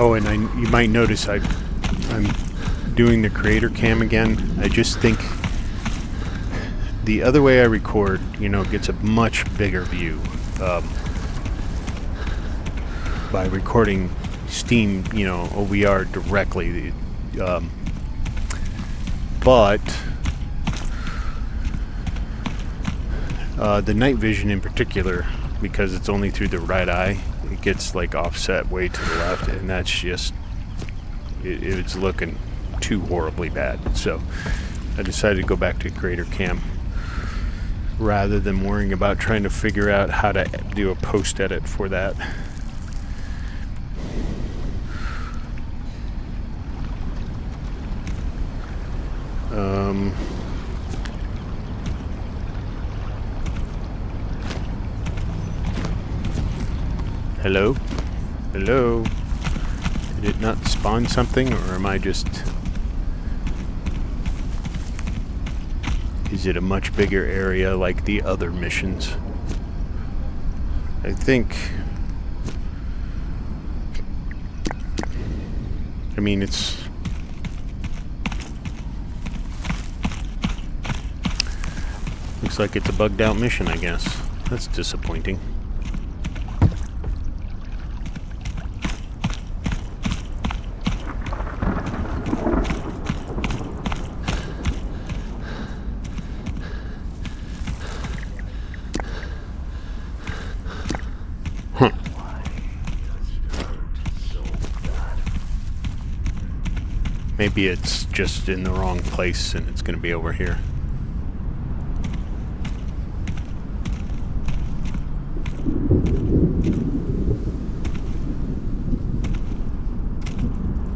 [SPEAKER 1] Oh, and you might notice I'm doing the creator cam again. I just think the other way I record, you know, gets a much bigger view. by recording Steam, you know, OVR directly. But the night vision in particular, because it's only through the right eye, it gets like offset way to the left, and that's just it's looking too horribly bad. So I decided to go back to Greater Cam rather than worrying about trying to figure out how to do a post edit for that. Hello? Hello? Did it not spawn something, or am I just... Is it a much bigger area like the other missions? I think... I mean, it's... Looks like it's a bugged out mission, I guess. That's disappointing. Maybe it's just in the wrong place and it's going to be over here.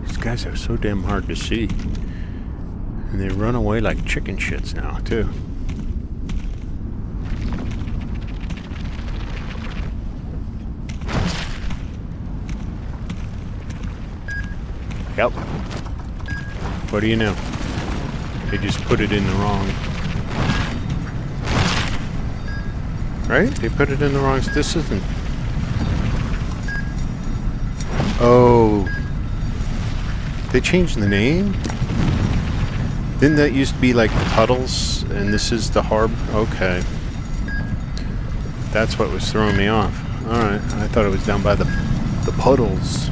[SPEAKER 1] These guys are so damn hard to see. And they run away like chicken shits now, too. Yep. What do you know? They just put it in the wrong... Right? They put it in the wrong... This isn't... Oh... They changed the name? Didn't that used to be like the puddles? And this is the harbor? Okay. That's what was throwing me off. Alright, I thought it was down by the puddles.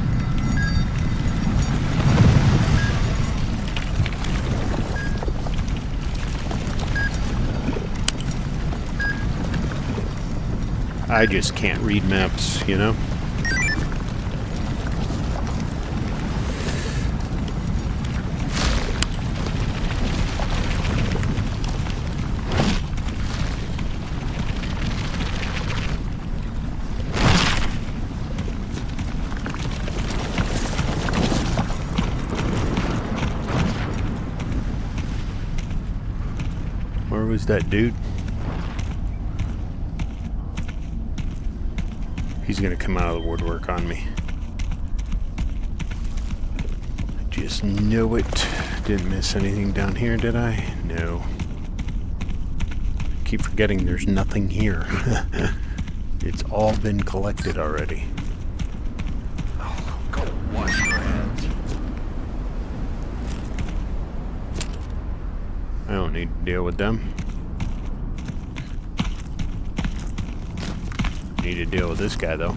[SPEAKER 1] I just can't read maps, you know? Where was that dude? He's gonna come out of the woodwork on me. I just know it. Didn't miss anything down here, did I? No. Keep forgetting there's nothing here. It's all been collected already.
[SPEAKER 4] Oh, go wash your hands.
[SPEAKER 1] I don't need to deal with them. Need to deal with this guy, though.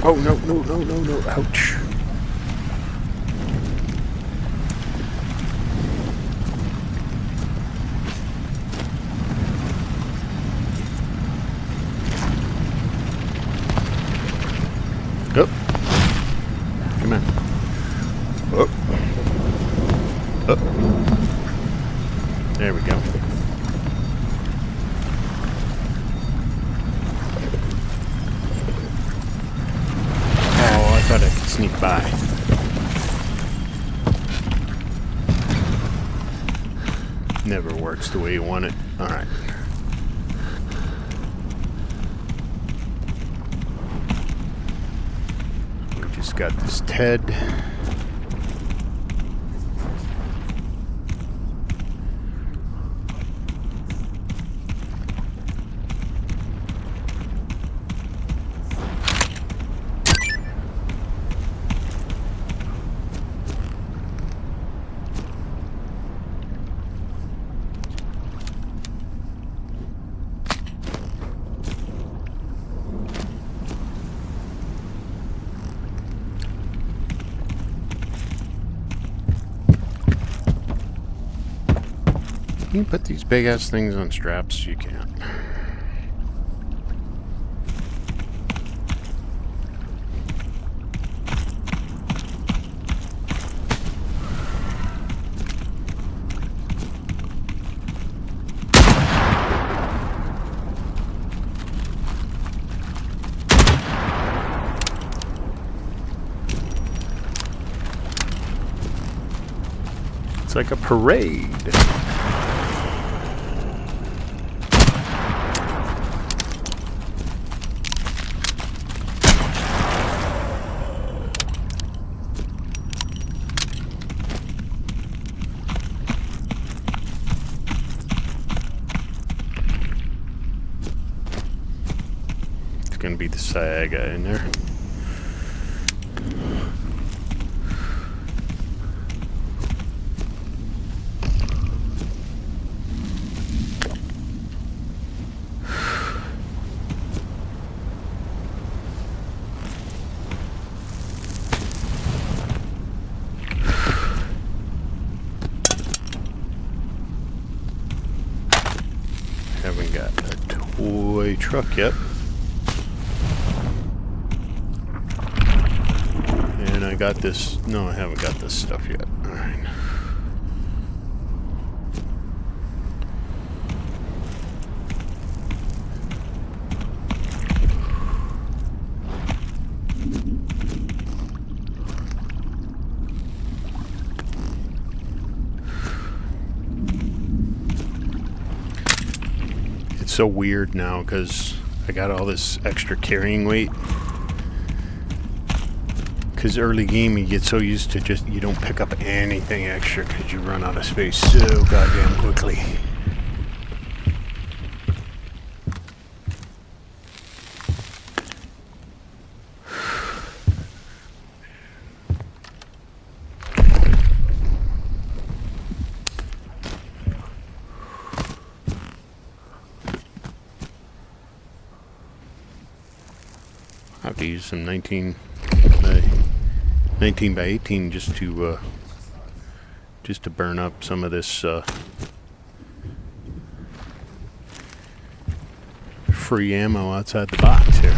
[SPEAKER 1] Oh, no, no, no, no, no. Ouch. Oh. Come on. Oh. Oh. There we go. Oh, I thought I could sneak by. Never works the way you want it. Alright. Got this Ted. Can you put these big ass things on straps? You can't. It's like a parade. It's gonna be the Saga in there. Haven't got a toy truck yet. And I got this. No, I haven't got this stuff yet. Alright. So weird now because I got all this extra carrying weight. Because early game you get so used to just you don't pick up anything extra because you run out of space so goddamn quickly. I have to use some 19 by 18 just to burn up some of this free ammo outside the box here.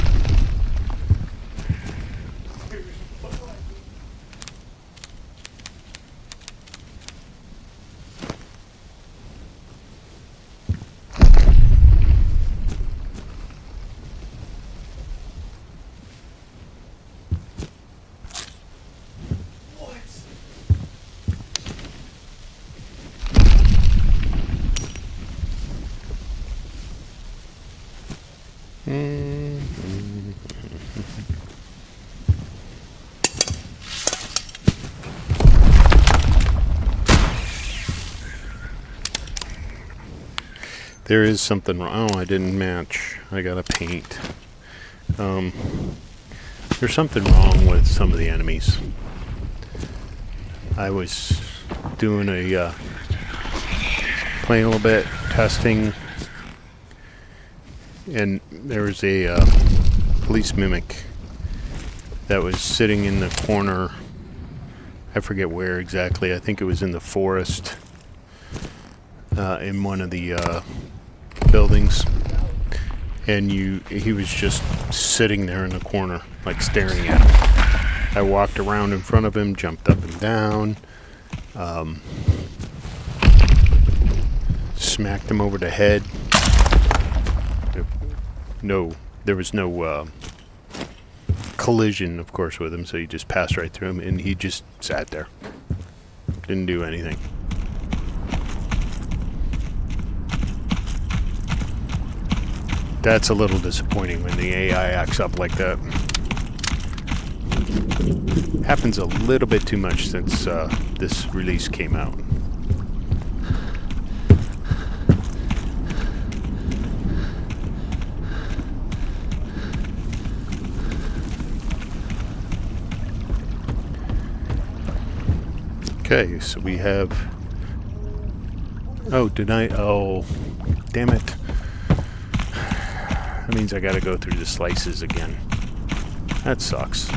[SPEAKER 1] There is something wrong. Oh, I didn't match. I gotta paint. There's something wrong with some of the enemies. I was doing a playing a little bit, testing, and there was a police mimic that was sitting in the corner. I forget where exactly. I think it was in the forest in one of the buildings, and he was just sitting there in the corner, like staring at him. I walked around in front of him, jumped up and down, smacked him over the head. There was no collision, of course, with him, so you just passed right through him, and he just sat there. Didn't do anything. That's a little disappointing when the AI acts up like that. Happens a little bit too much since this release came out. Okay, so we have... Oh, oh, damn it. That means I gotta go through the slices again. That sucks.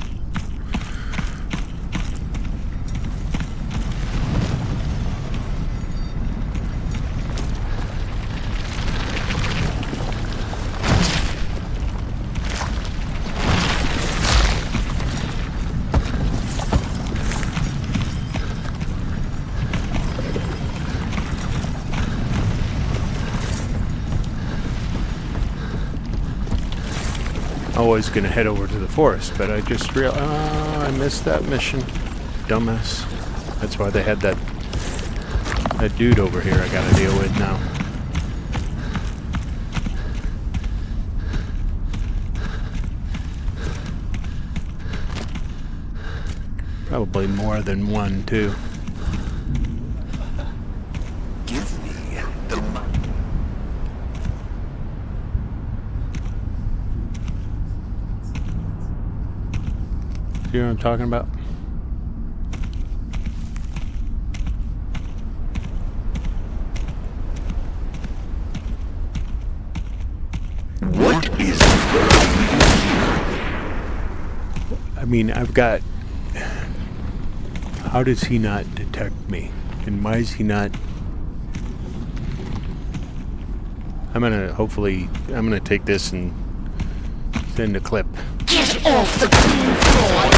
[SPEAKER 1] I was going to head over to the forest, but I just realized, I missed that mission. Dumbass. That's why they had that dude over here I gotta deal with now. Probably more than one, too.
[SPEAKER 3] Give me the money.
[SPEAKER 1] See what I'm talking about?
[SPEAKER 3] What is...
[SPEAKER 1] I mean, I've got... How does he not detect me? And why is he not... I'm gonna take this and send a clip.
[SPEAKER 5] Get off the clean floor!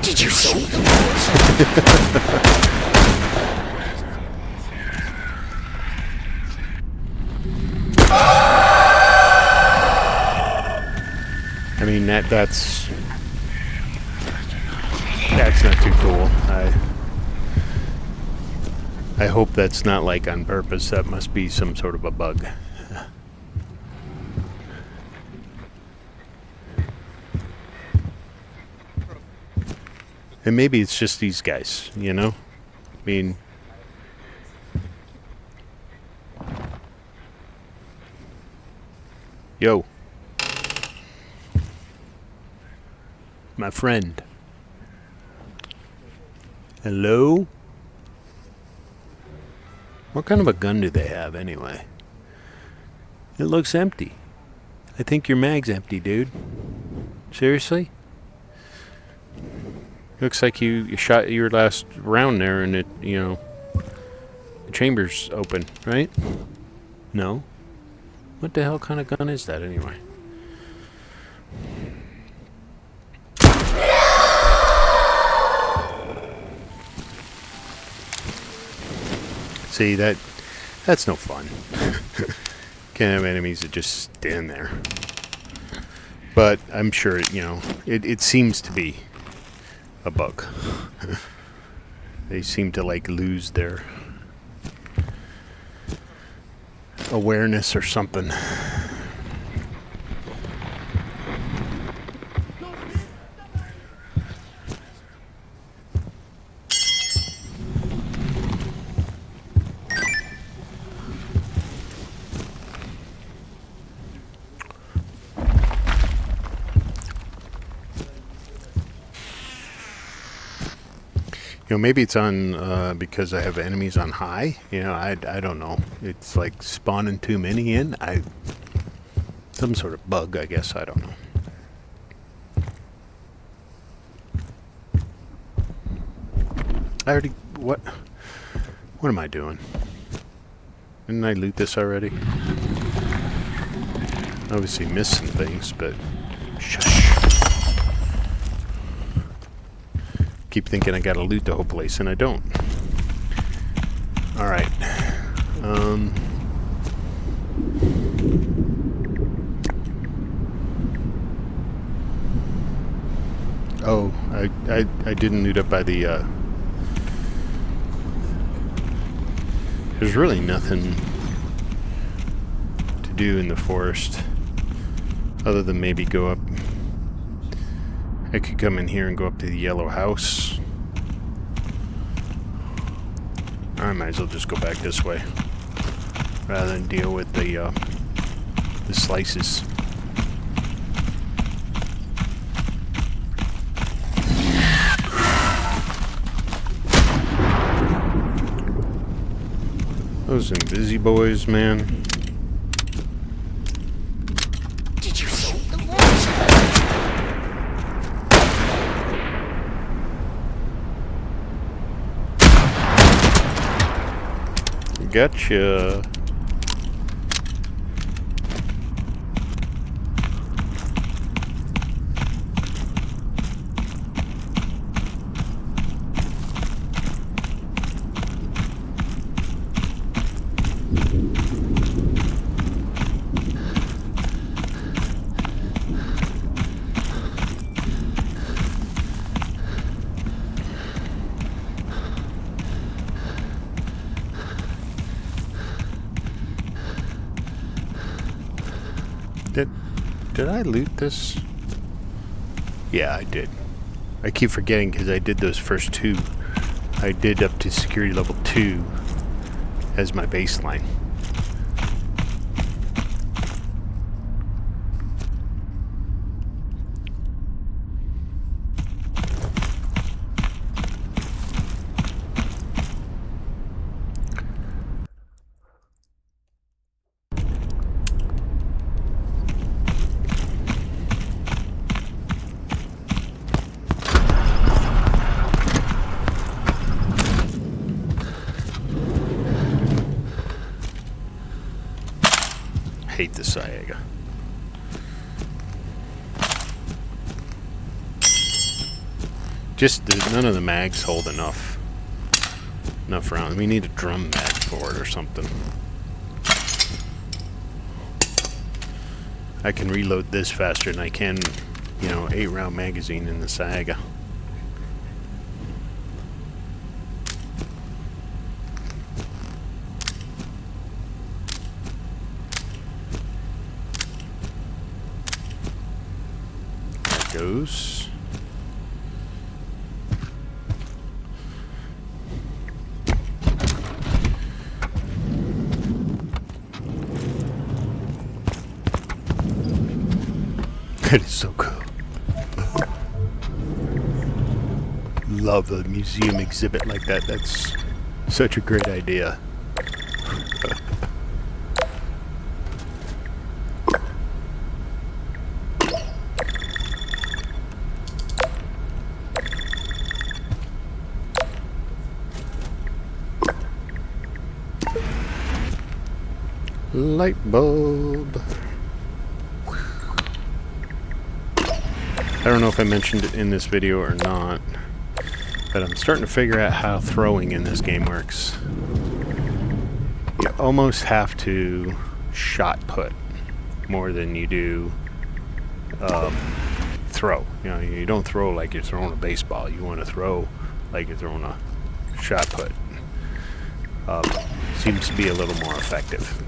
[SPEAKER 5] Did you see the
[SPEAKER 1] I mean, that's not too cool. I hope that's not like on purpose. That must be some sort of a bug. And maybe it's just these guys, you know? I mean... Yo. My friend. Hello? What kind of a gun do they have, anyway? It looks empty. I think your mag's empty, dude. Seriously? Looks like you shot your last round there and it, you know, the chamber's open, right? No? What the hell kind of gun is that anyway? See, that's no fun. Can't have enemies that just stand there. But I'm sure, you know, it seems to be a bug. They seem to like lose their awareness or something. You know, maybe it's on because I have enemies on high. You know, I don't know. It's like spawning too many in. Some sort of bug, I guess. I don't know. I already... What am I doing? Didn't I loot this already? Obviously missed some things, but... Shush. Keep thinking I gotta loot the whole place, and I don't. Alright. Oh, I didn't loot up by the, There's really nothing to do in the forest, other than maybe go up. I could come in here and go up to the yellow house. I might as well just go back this way, rather than deal with the slices. Those Invisi boys, man.
[SPEAKER 5] Did you see the
[SPEAKER 1] Gotcha. Did I loot this? Yeah, I did. I keep forgetting because I did those first two. I did up to security level 2 as my baseline. Hate the Saiga. Just none of the mags hold enough rounds. We need a drum mag for it or something. I can reload this faster than I can, 8-round magazine in the Saiga. Goes. That is so cool. Love a museum exhibit like that. That's such a great idea. Light bulb. I don't know if I mentioned it in this video or not, but I'm starting to figure out how throwing in this game works. You almost have to shot put more than you do throw. You don't throw like you're throwing a baseball. You want to throw like you're throwing a shot put. Seems to be a little more effective.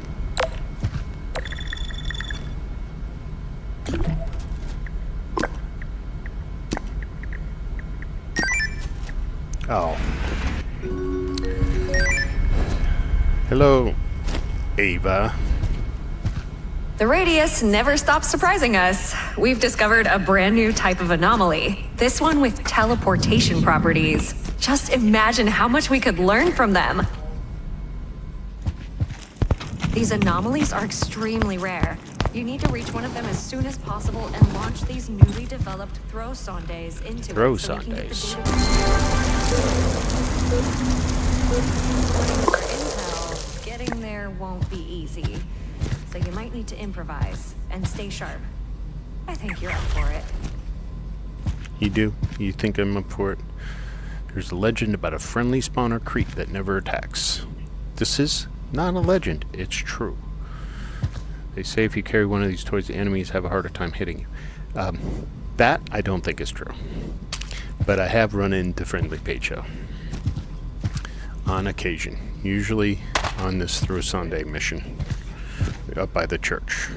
[SPEAKER 1] Oh. Hello, Ava.
[SPEAKER 2] The radius never stops surprising us. We've discovered a brand new type of anomaly. This one with teleportation properties. Just imagine how much we could learn from them. These anomalies are extremely rare. You need to reach one of them as soon as possible and launch these newly developed throw sondes into it.
[SPEAKER 1] Throw
[SPEAKER 2] so we can get the
[SPEAKER 1] sondes.
[SPEAKER 2] For intel, getting there won't be easy. So you might need to improvise and stay sharp. I think you're up for it.
[SPEAKER 1] You do? You think I'm up for it? There's a legend about a friendly spawner creep that never attacks. This is not a legend, it's true. They say if you carry one of these toys, the enemies have a harder time hitting you. That I don't think is true. But I have run into friendly Pecho. On occasion. Usually on this through Sunday mission. Up by the church.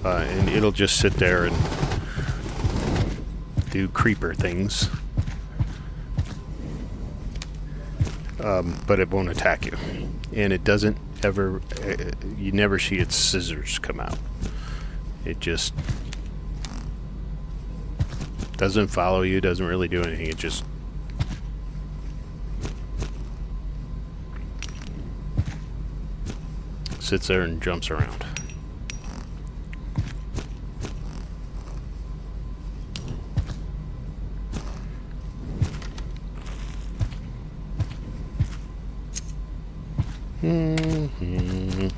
[SPEAKER 1] And it'll just sit there and do creeper things. But it won't attack you. And it doesn't ever, you never see its scissors come out. It just doesn't follow you, doesn't really do anything. It just sits there and jumps around. Mm-hmm.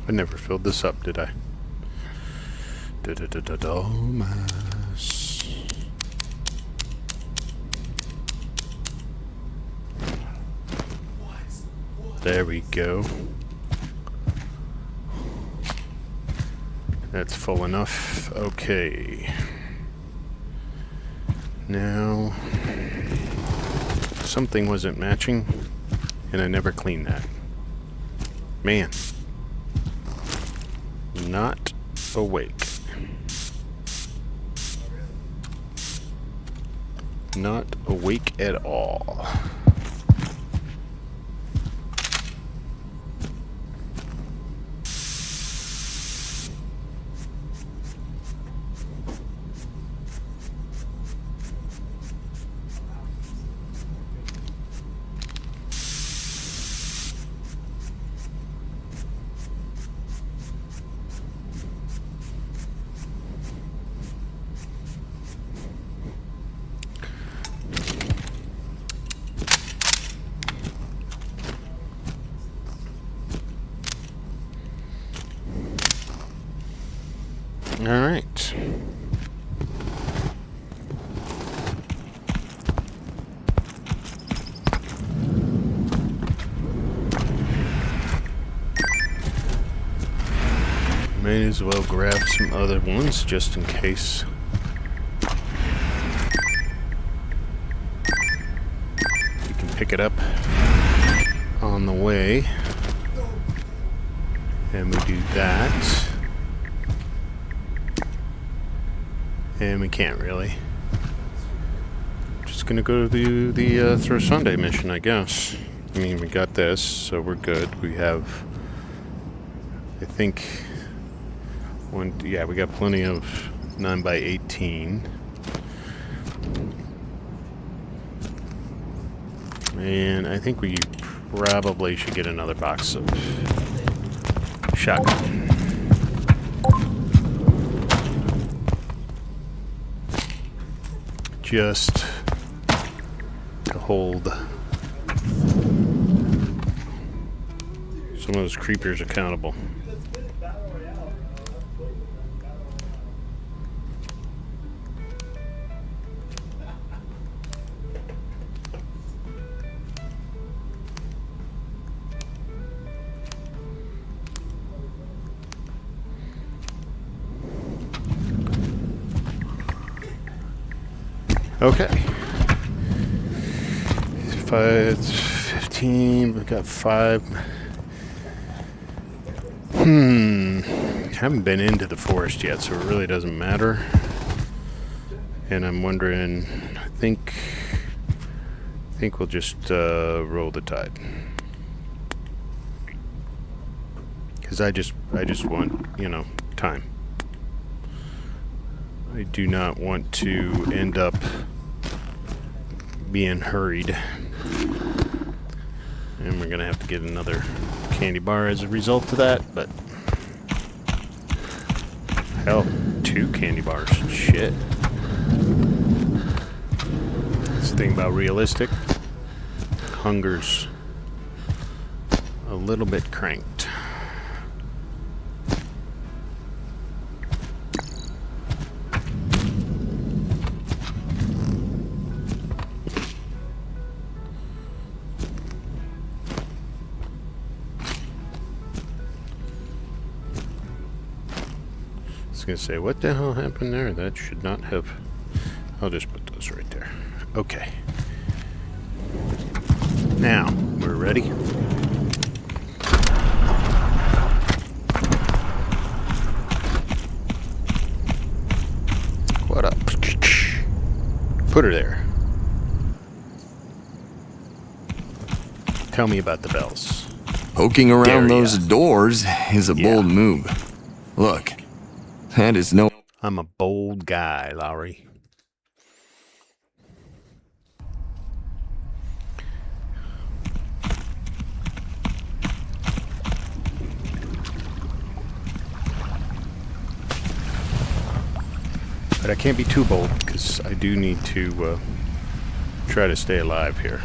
[SPEAKER 1] I never filled this up, did I? Domas. There we go. That's full enough. Okay. Now, something wasn't matching, and I never cleaned that. Man. Not awake. Not awake at all. All right. May as well grab some other ones just in case. We can pick it up on the way. And we do that. And we can't really. Just gonna go to the Throw Sunday mission, I guess. I mean, we got this, so we're good. We have, I think, yeah, we got plenty of 9x18. And I think we probably should get another box of shotgun. Just to hold some of those creepers accountable. Okay. 15, we got 5. Haven't been into the forest yet, so it really doesn't matter. And I'm wondering, I think we'll just roll the tide. Because I just want, you know, time. I do not want to end up being hurried. And we're gonna have to get another candy bar as a result of that, but hell, 2 candy bars. Shit. That's the thing about realistic. Hunger's a little bit cranked. I was gonna say, what the hell happened there? That should not have. I'll just put those right there. Okay. Now, we're ready. What up? Put her there. Tell me about the bells.
[SPEAKER 3] Poking around
[SPEAKER 1] Dare
[SPEAKER 3] those
[SPEAKER 1] ya.
[SPEAKER 3] doors is a bold move. Look, that is no...
[SPEAKER 1] I'm a bold guy, Lowry. But I can't be too bold because I do need to try to stay alive here.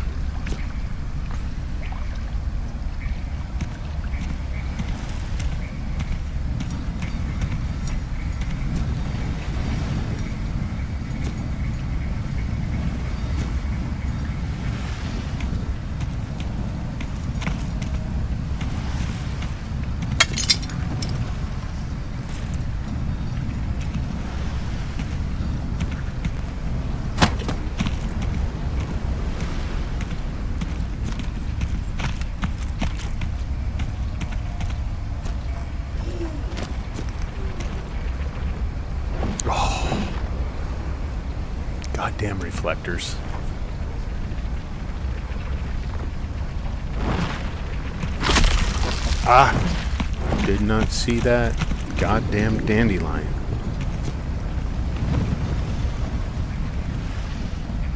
[SPEAKER 1] Damn reflectors. Ah! Did not see that goddamn dandelion.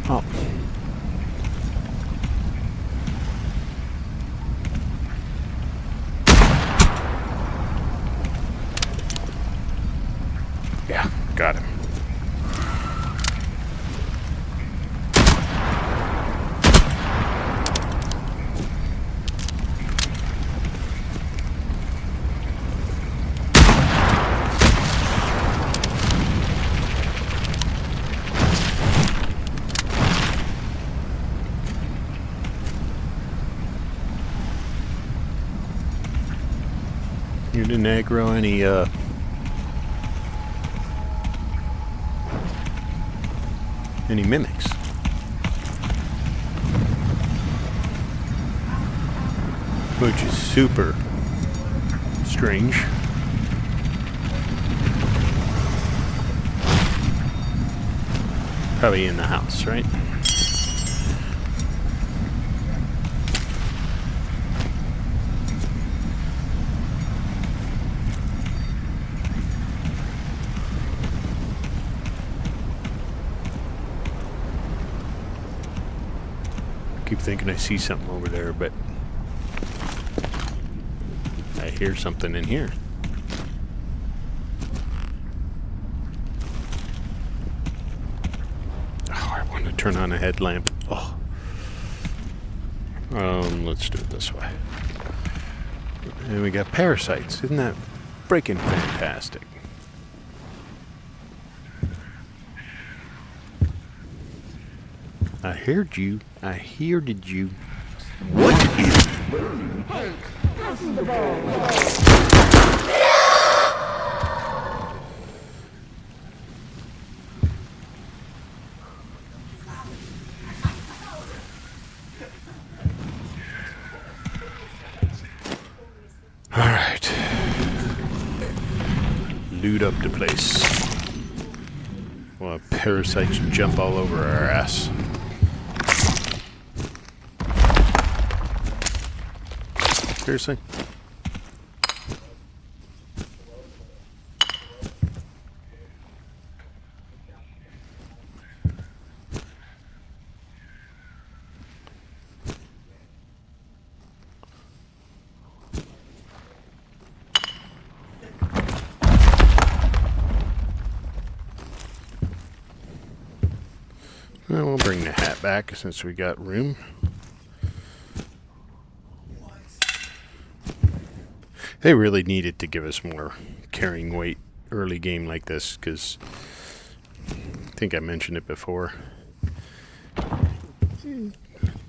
[SPEAKER 1] Oh. Yeah, got him. You didn't aggro any mimics. Which is super strange. Probably in the house, right? Keep thinking I see something over there, but I hear something in here. Oh, I want to turn on a headlamp. Oh. Let's do it this way. And we got parasites. Isn't that freaking fantastic? I heard you. I hearded you.
[SPEAKER 3] What is...
[SPEAKER 1] Alright. Loot up the place. Well, parasites jump all over our ass. Seriously? Well, we'll bring the hat back since we got room. They really needed to give us more carrying weight early game like this, because I think I mentioned it before.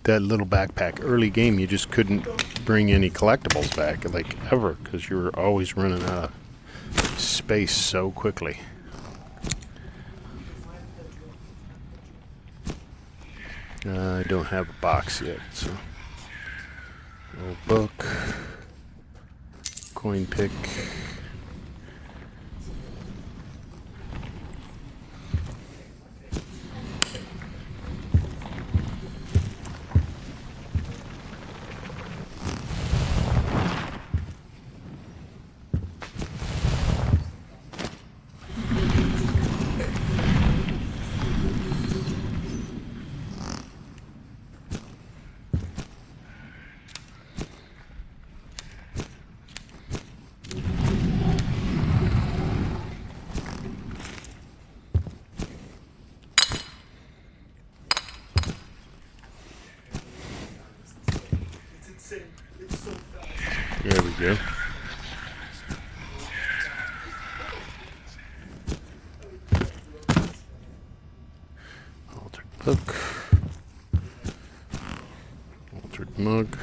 [SPEAKER 1] That little backpack, early game, you just couldn't bring any collectibles back, like, ever, because you were always running out of space so quickly. I don't have a box yet, so... Old book... Coin pick. There we go. Altered book. Altered mug.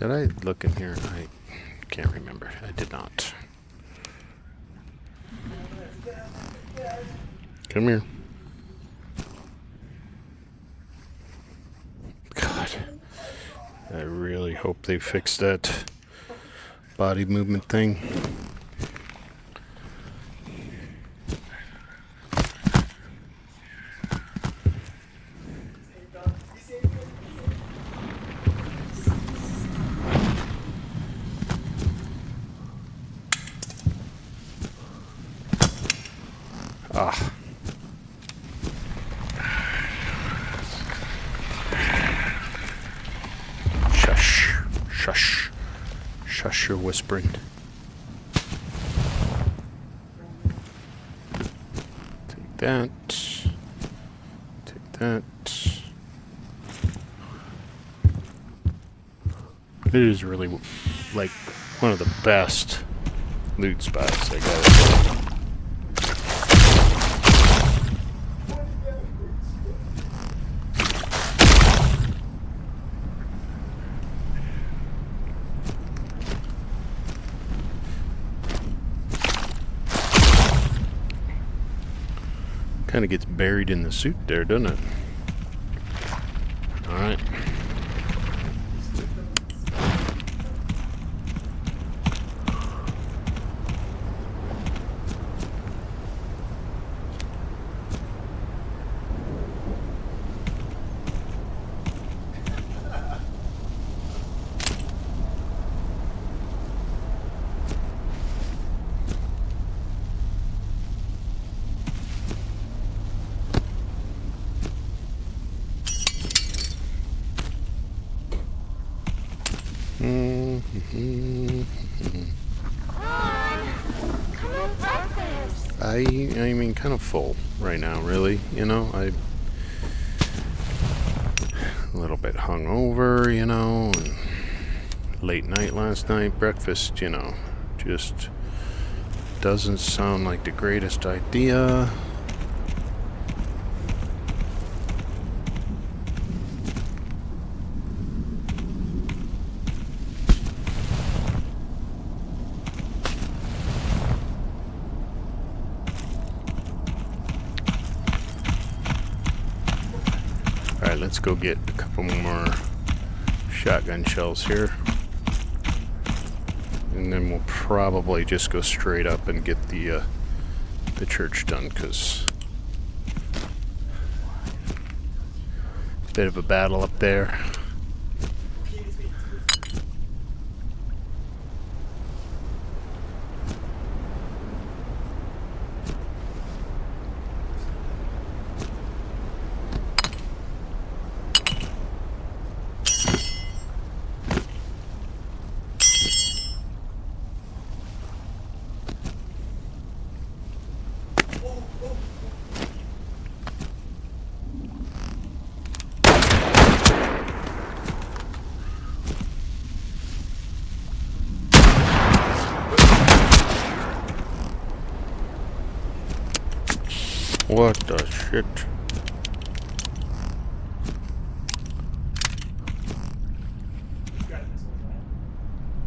[SPEAKER 1] Did I look in here? I can't remember. I did not. Come here. God. I really hope they fix that body movement thing. Ah. Shush. Shush. Shush, you're whispering. Take that. Take that. It is really, like, one of the best loot spots, I gotta say. Kind of gets buried in the suit there, doesn't it? All right. I mean, kind of full right now, really. You know, a little bit hungover, you know, and late night last night, breakfast, you know, just doesn't sound like the greatest idea. Alright, let's go get a couple more shotgun shells here. And then we'll probably just go straight up and get the church done, because bit of a battle up there. What the shit?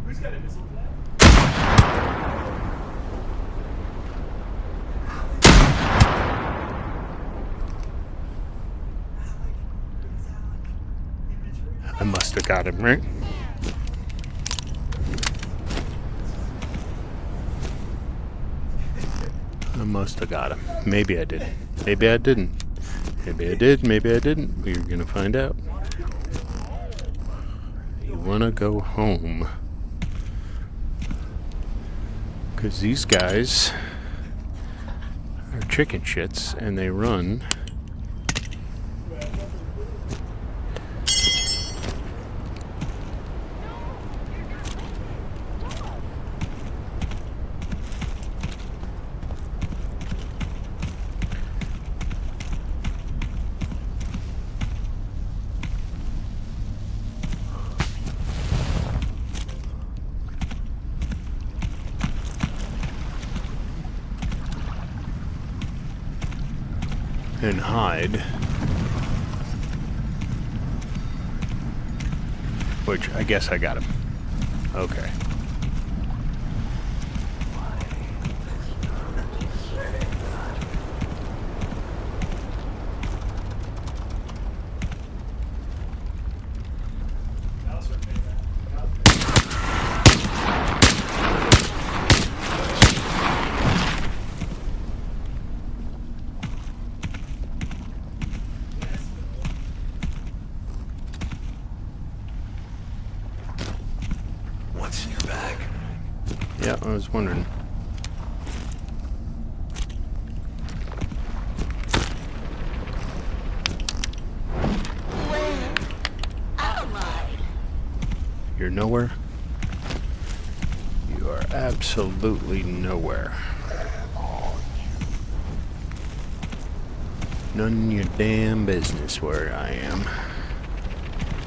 [SPEAKER 6] Who's got a missile for that?
[SPEAKER 1] I must have got him, right? I must have got him. Maybe I did. Maybe I didn't. Maybe I did. Maybe I didn't. We're gonna find out. You wanna go home? Because these guys are chicken shits and they run. And hide, which I guess I got him. Okay.
[SPEAKER 3] What's in your bag?
[SPEAKER 1] Yeah, I was wondering.
[SPEAKER 5] Where am I?
[SPEAKER 1] You're nowhere? You are absolutely nowhere. None of your damn business where I am.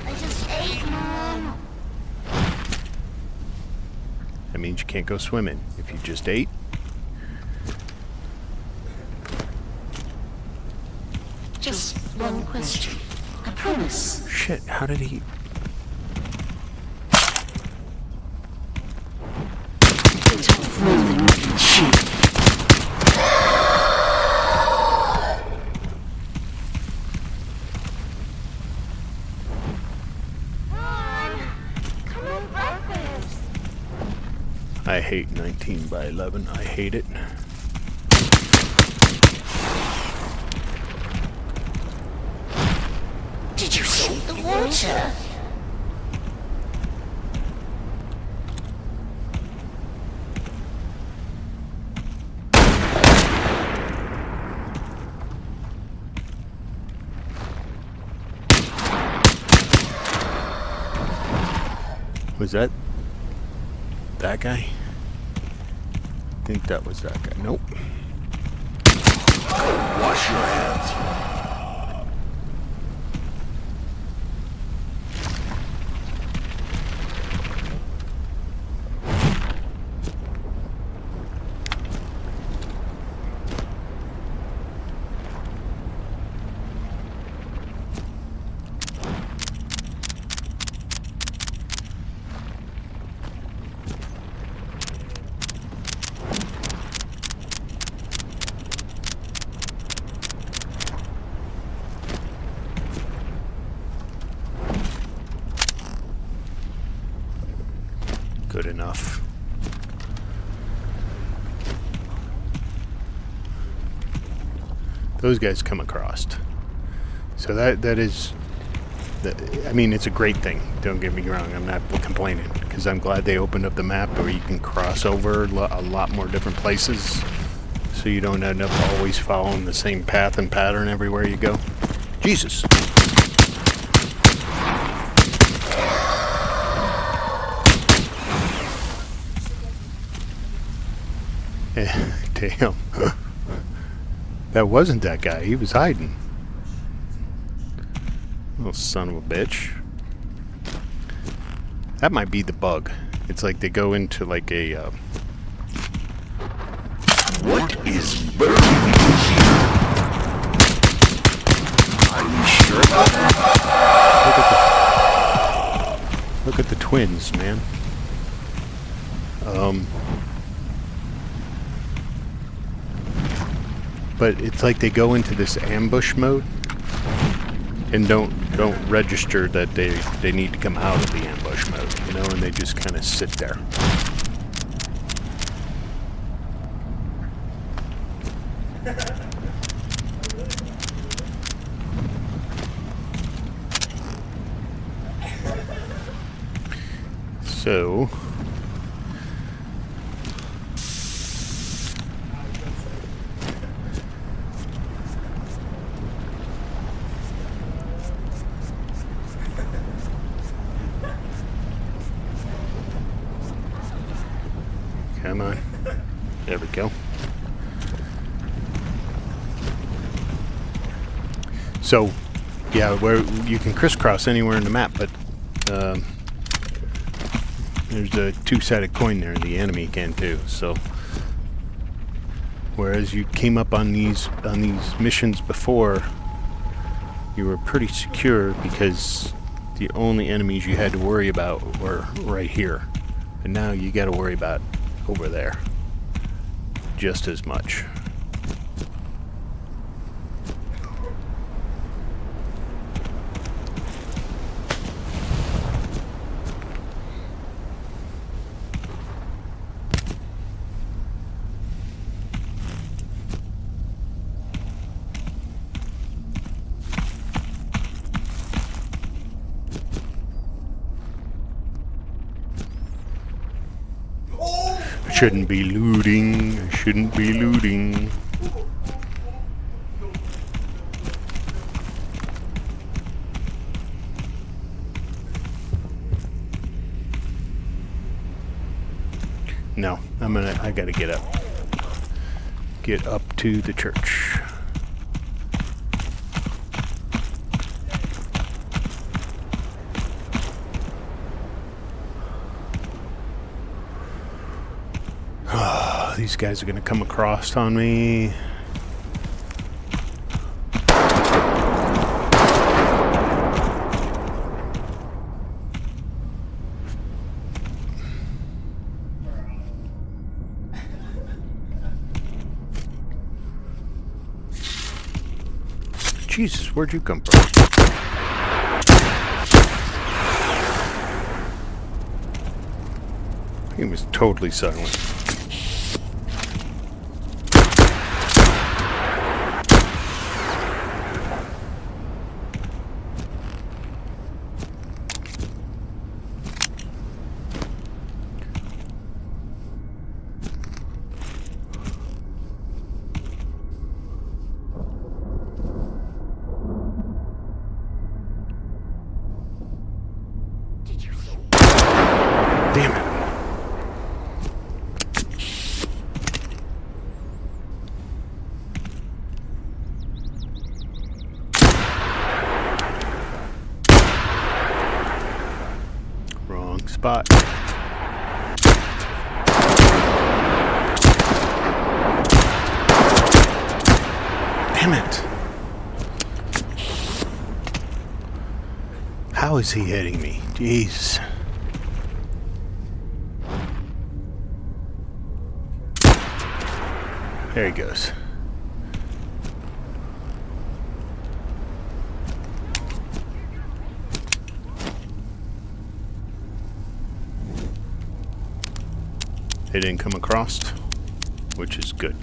[SPEAKER 5] I just ate, Mom.
[SPEAKER 1] That means you can't go swimming. If you just ate,
[SPEAKER 5] Just one question. I promise.
[SPEAKER 1] shit, how did he...
[SPEAKER 5] Get off rolling looking sheep. Come on, breakfast.
[SPEAKER 1] I hate 19 by 11. I hate it.
[SPEAKER 5] Did you see the water?
[SPEAKER 1] Was that guy? I think that was that guy. Nope.
[SPEAKER 3] Wash your hands.
[SPEAKER 1] Good enough. Those guys come across. So that is... I mean, it's a great thing. Don't get me wrong. I'm not complaining. Because I'm glad they opened up the map where you can cross over a lot more different places. So you don't end up always following the same path and pattern everywhere you go. Jesus! Damn. That wasn't that guy. He was hiding. Little son of a bitch. That might be the bug. It's like they go into like a...
[SPEAKER 3] What is burning in here? Are you sure about that?
[SPEAKER 1] Look at the twins, man. But it's like they go into this ambush mode and don't register that they need to come out of the ambush mode, you know, and they just kind of sit there. So come on. There we go. So, yeah, where you can crisscross anywhere in the map, but there's a two-sided coin there. The enemy can too. So, whereas you came up on these missions before, you were pretty secure because the only enemies you had to worry about were right here, And now you got to worry about over there just as much. Shouldn't be looting. I shouldn't be looting. No, I gotta get up. Get up to the church. These guys are gonna come across on me. Jesus, where'd you come from? He was totally silent. Damn it. Wrong spot. Damn it. How is he hitting me? Jeez. There he goes. They didn't come across, which is good.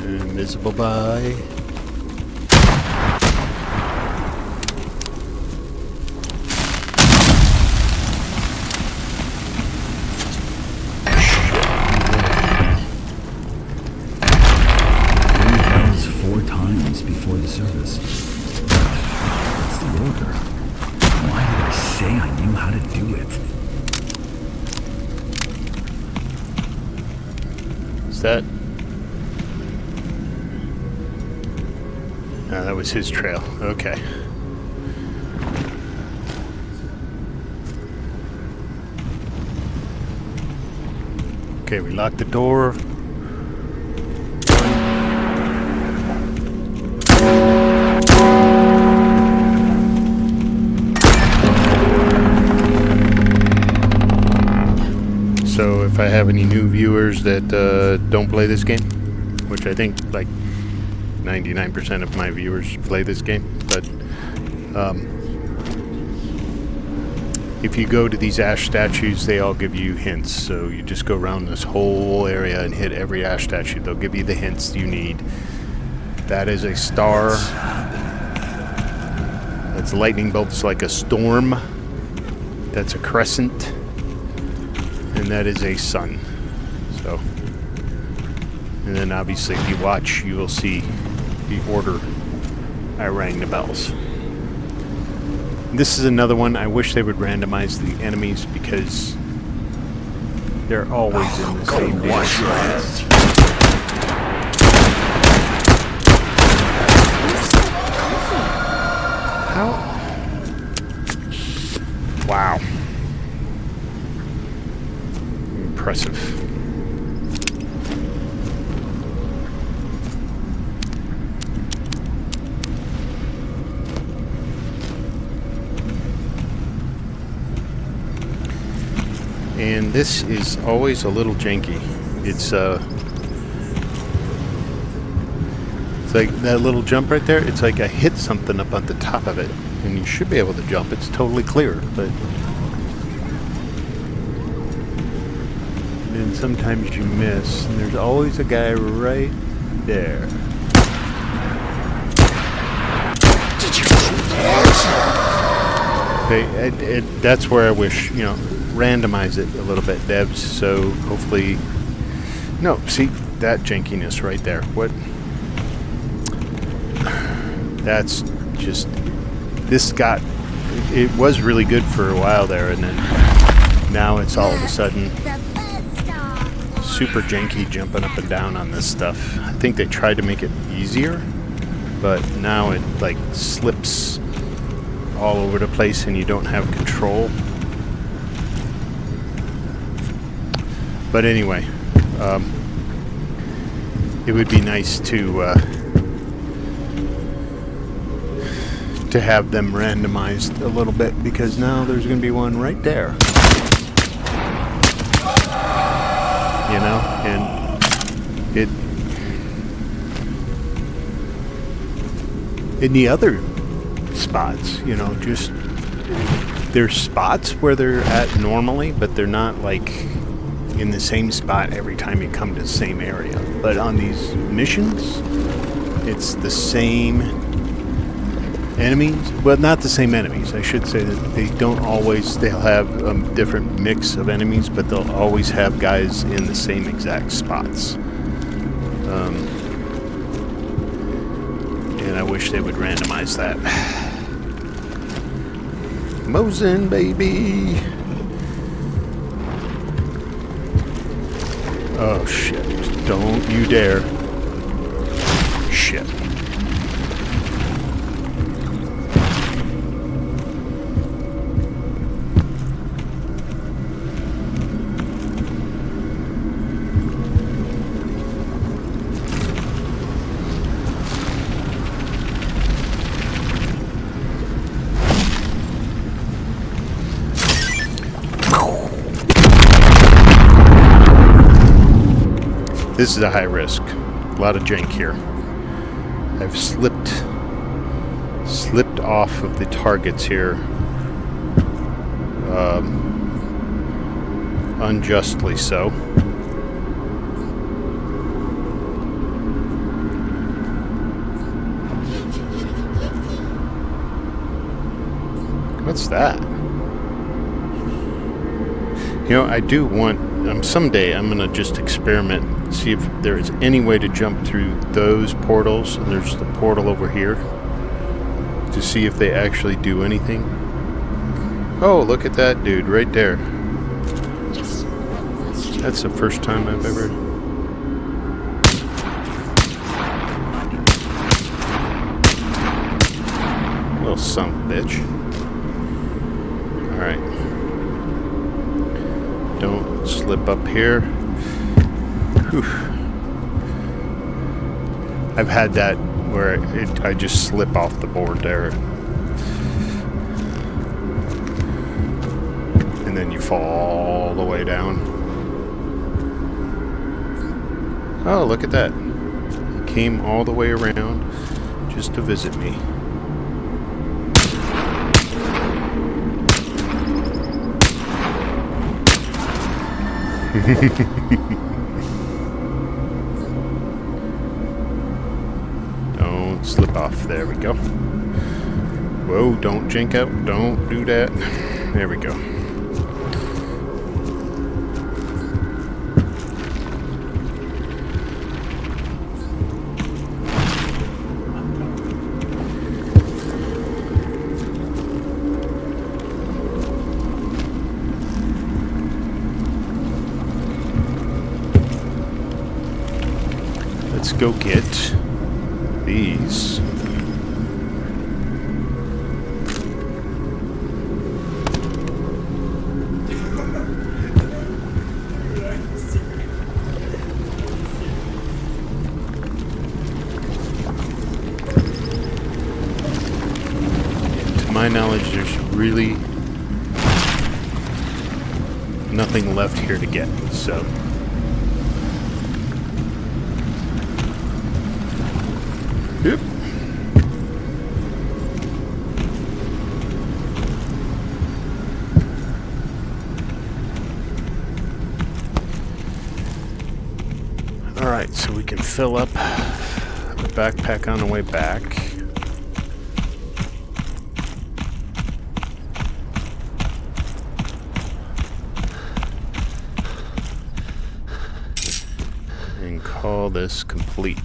[SPEAKER 1] Invisible by.
[SPEAKER 7] Four times before the service. What's the order? Why did I say I knew how to do it?
[SPEAKER 1] Is that? No, that was his trail. Okay. Okay, we locked the door. So if I have any new viewers that don't play this game, which I think like 99% of my viewers play this game, but if you go to these ash statues, they all give you hints. So you just go around this whole area and hit every ash statue. They'll give you the hints you need. That is a star. That's lightning bolts like a storm. That's a crescent. And that is a sun. So, and then obviously if you watch, you will see the order I rang the bells. This is another one. I wish they would randomize the enemies because they're always in the same damn spots. How? Wow. Impressive. And this is always a little janky. It's like that little jump right there. It's like I hit something up on the top of it, and you should be able to jump. It's totally clear, but then sometimes you miss, and there's always a guy right there. That's where I wish, randomize it a little bit, devs, so hopefully... No, see, that jankiness right there. What? That's just... This got... It was really good for a while there, and then now it's all of a sudden super janky jumping up and down on this stuff. I think they tried to make it easier, but now it, like, slips all over the place and you don't have control. But anyway, it would be nice to have them randomized a little bit, because now there's going to be one right there. And it in the other spots, just there's spots where they're at normally, but they're not like in the same spot every time you come to the same area. But on these missions, it's the same enemies. Well, not the same enemies. I should say that they don't always, they'll have a different mix of enemies, but they'll always have guys in the same exact spots. And I wish they would randomize that. Mosin, baby! Oh shit, don't you dare. Shit. This is a high risk. A lot of jank here. I've slipped off of the targets here unjustly so. What's that? I do want... someday I'm going to just experiment, see if there is any way to jump through those portals, and there's the portal over here, to see if they actually do anything. Oh, look at that dude right there. That's the first time I've ever... Little son of a bitch. Alright. Don't slip up here. Whew. I've had that where I just slip off the board there. And then you fall all the way down. Oh, look at that. He came all the way around just to visit me. Don't slip off. There we go. Whoa, don't jank out. Don't do that. There we go. let's go get these. To my knowledge, there's really nothing left here to get, so. Yep. Alright, so we can fill up the backpack on the way back. And call this complete.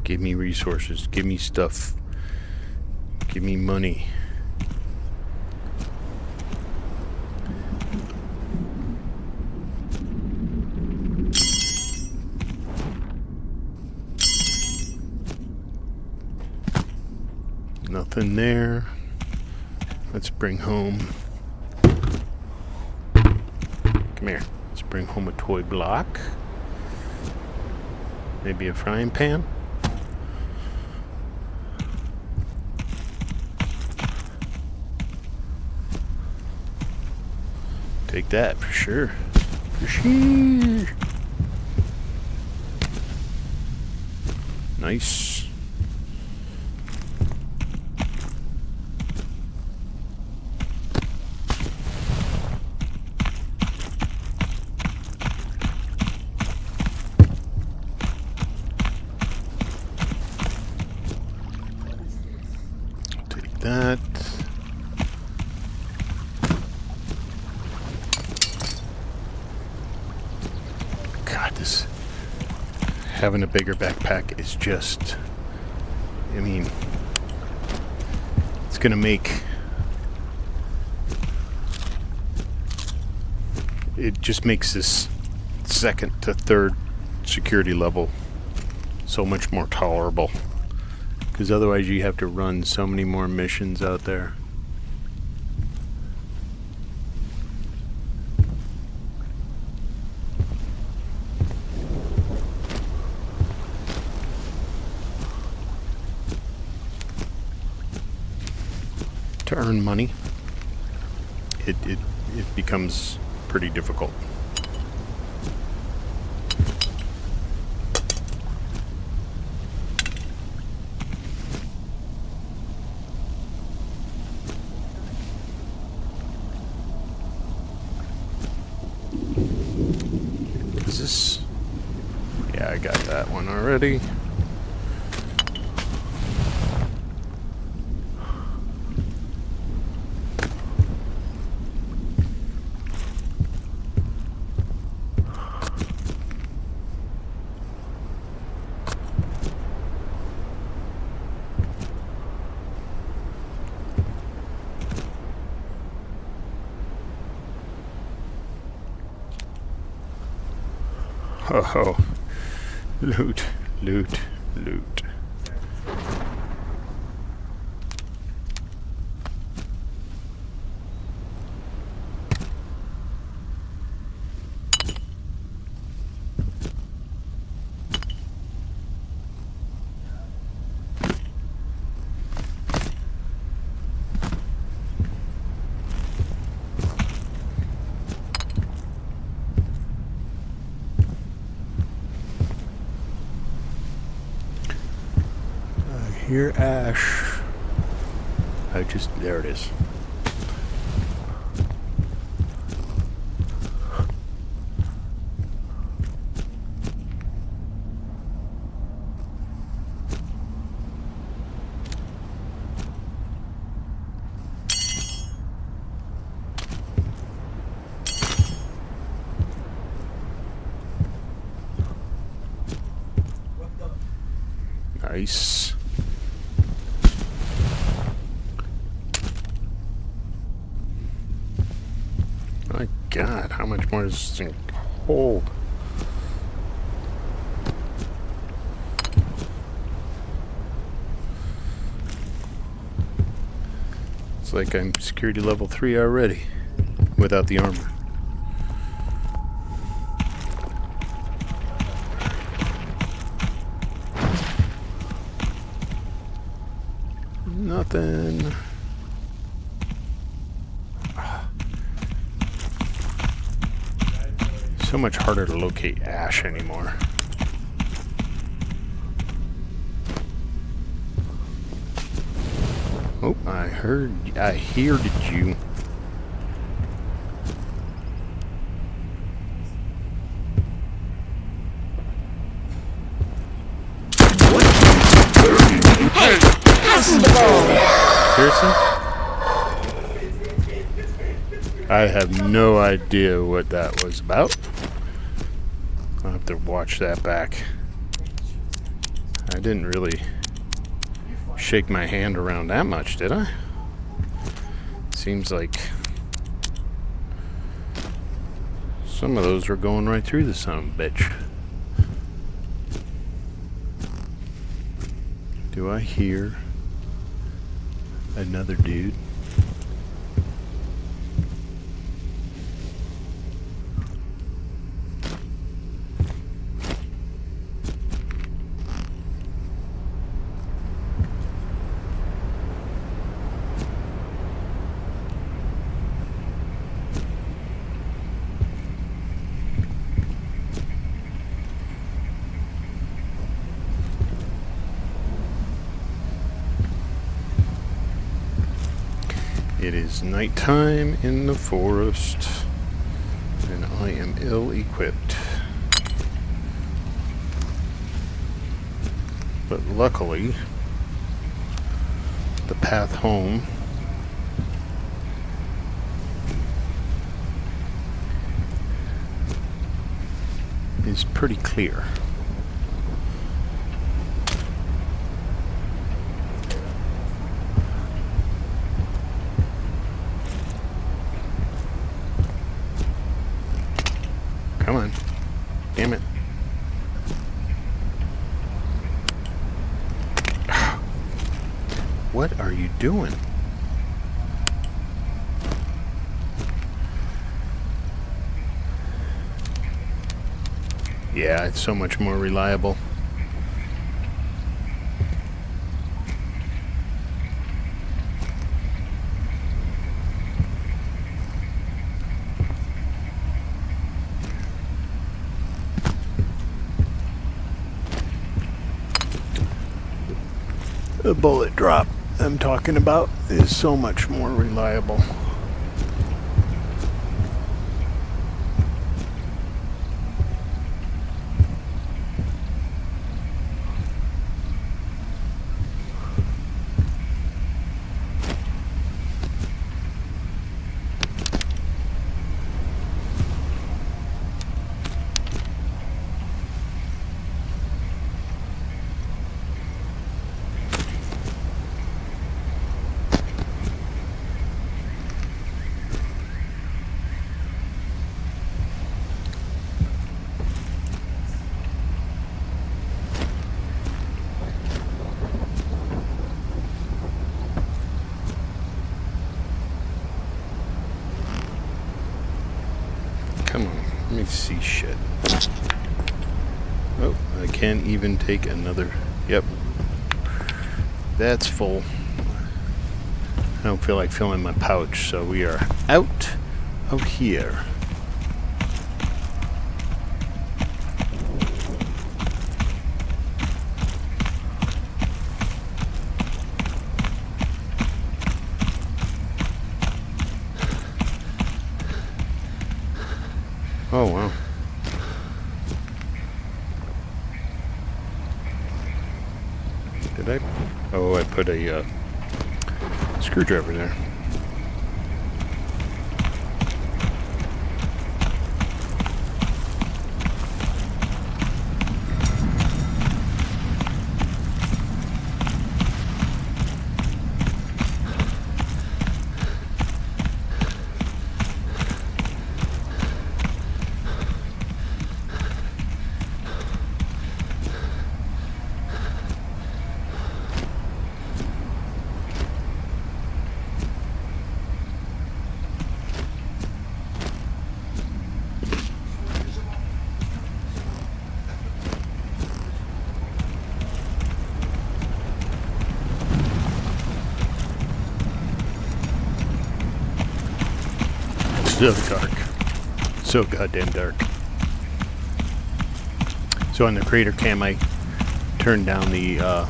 [SPEAKER 1] Give me resources, give me stuff, give me money. Nothing there. Let's bring home. Come here. Let's bring home a toy block. Maybe a frying pan. Take that for sure. For sure. Nice. Take that. Having a bigger backpack is just, I mean, it's gonna make it just makes this second to third security level so much more tolerable, because otherwise you have to run so many more missions out there. To earn money, it becomes pretty difficult. Is this? Yeah, I got that one already. Oh, loot, loot, loot. hear ash. There it is. Nice. My God, how much more does this thing hold? It's like I'm security level 3 already, without the armor. Nothing. So much harder to locate ash anymore. Oh, I heard you. Seriously? I have no idea what that was about. I'll have to watch that back. I didn't really shake my hand around that much, did I? Seems like some of those were going right through the son of a bitch. Do I hear another dude? It is nighttime in the forest, and I am ill-equipped. But luckily, the path home is pretty clear. Come on. Damn it. What are you doing? Yeah, it's so much more reliable. The bullet drop I'm talking about is so much more reliable. Come on, let me see shit. Oh, I can't even take another. Yep. That's full. I don't feel like filling my pouch, so we are out of here. Oh, wow. Did I? Oh, I put a screwdriver there. So dark. So goddamn dark. So on the creator cam, I turned down the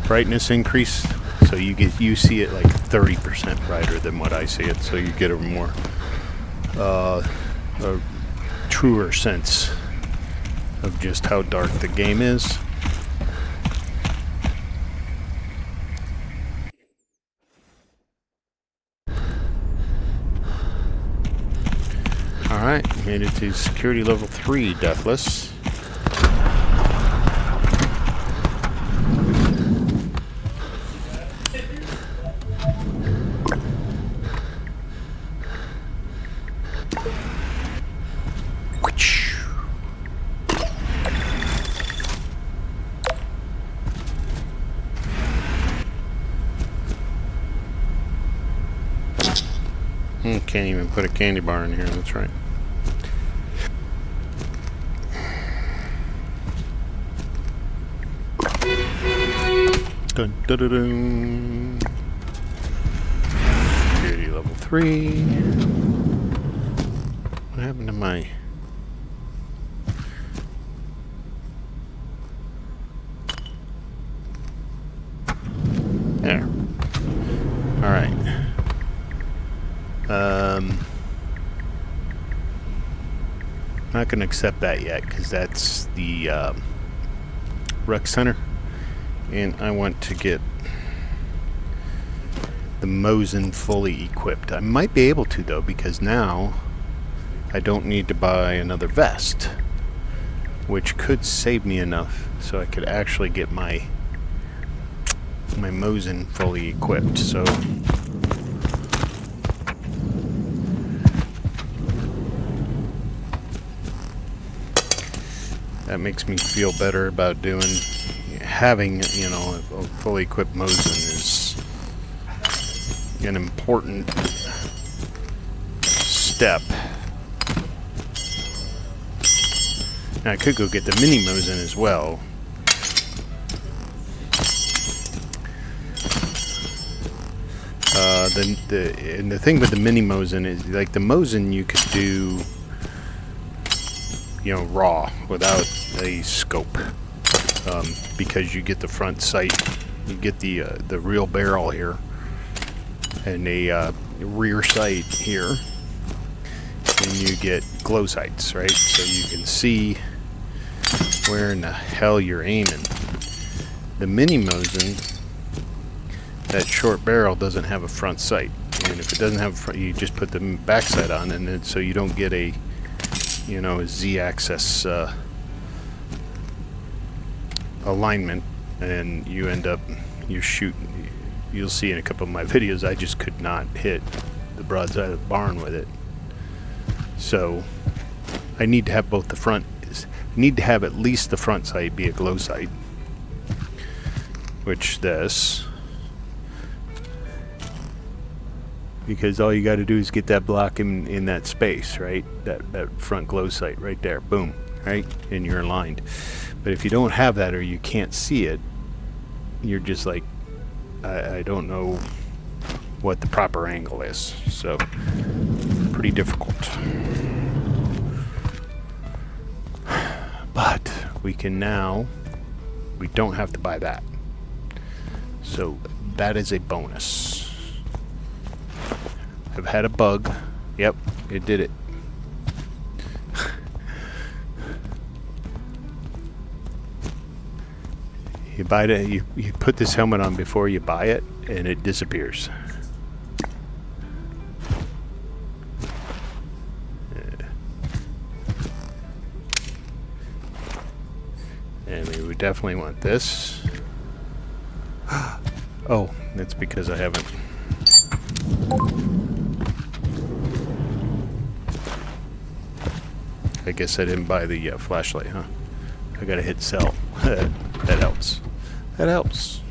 [SPEAKER 1] brightness increase, so you see it like 30% brighter than what I see it, so you get a more a truer sense of just how dark the game is. Alright, made it to security level 3, Deathless. Can't even put a candy bar in here, that's right. Dun, dun, dun, dun. Security level 3. What happened to my... There. Alright. Not going to accept that yet, because that's the rec center. And I want to get the Mosin fully equipped. I might be able to, though, because now I don't need to buy another vest, which could save me enough so I could actually get my Mosin fully equipped. So that makes me feel better about having, you know, a fully equipped Mosin is an important step. Now I could go get the mini Mosin as well. And the thing with the mini Mosin is, like, the Mosin you could do, you know, raw without a scope, because you get the front sight, you get the real barrel here, and a rear sight here, and you get glow sights, right? So you can see where in the hell you're aiming. The mini Mosin, that short barrel doesn't have a front sight, and if it doesn't have a front, you just put the back sight on, and then so you don't get a, you know, a Z-axis alignment, and you end up, you shoot, you'll see in a couple of my videos, I just could not hit the broadside of the barn with it. So I need to have both the front, need to have at least the front sight be a glow sight, which this, because all you got to do is get that block in that space, right? That front glow sight right there, boom, right? And you're aligned. But if you don't have that, or you can't see it, you're just like, I don't know what the proper angle is. So pretty difficult. But we can now, we don't have to buy that. So that is a bonus. I've had a bug. Yep, it did it. You buy it. You put this helmet on before you buy it, and it disappears. And we would definitely want this. Oh, that's because I haven't. I guess I didn't buy the flashlight, huh? I gotta hit sell. That helps. That helps.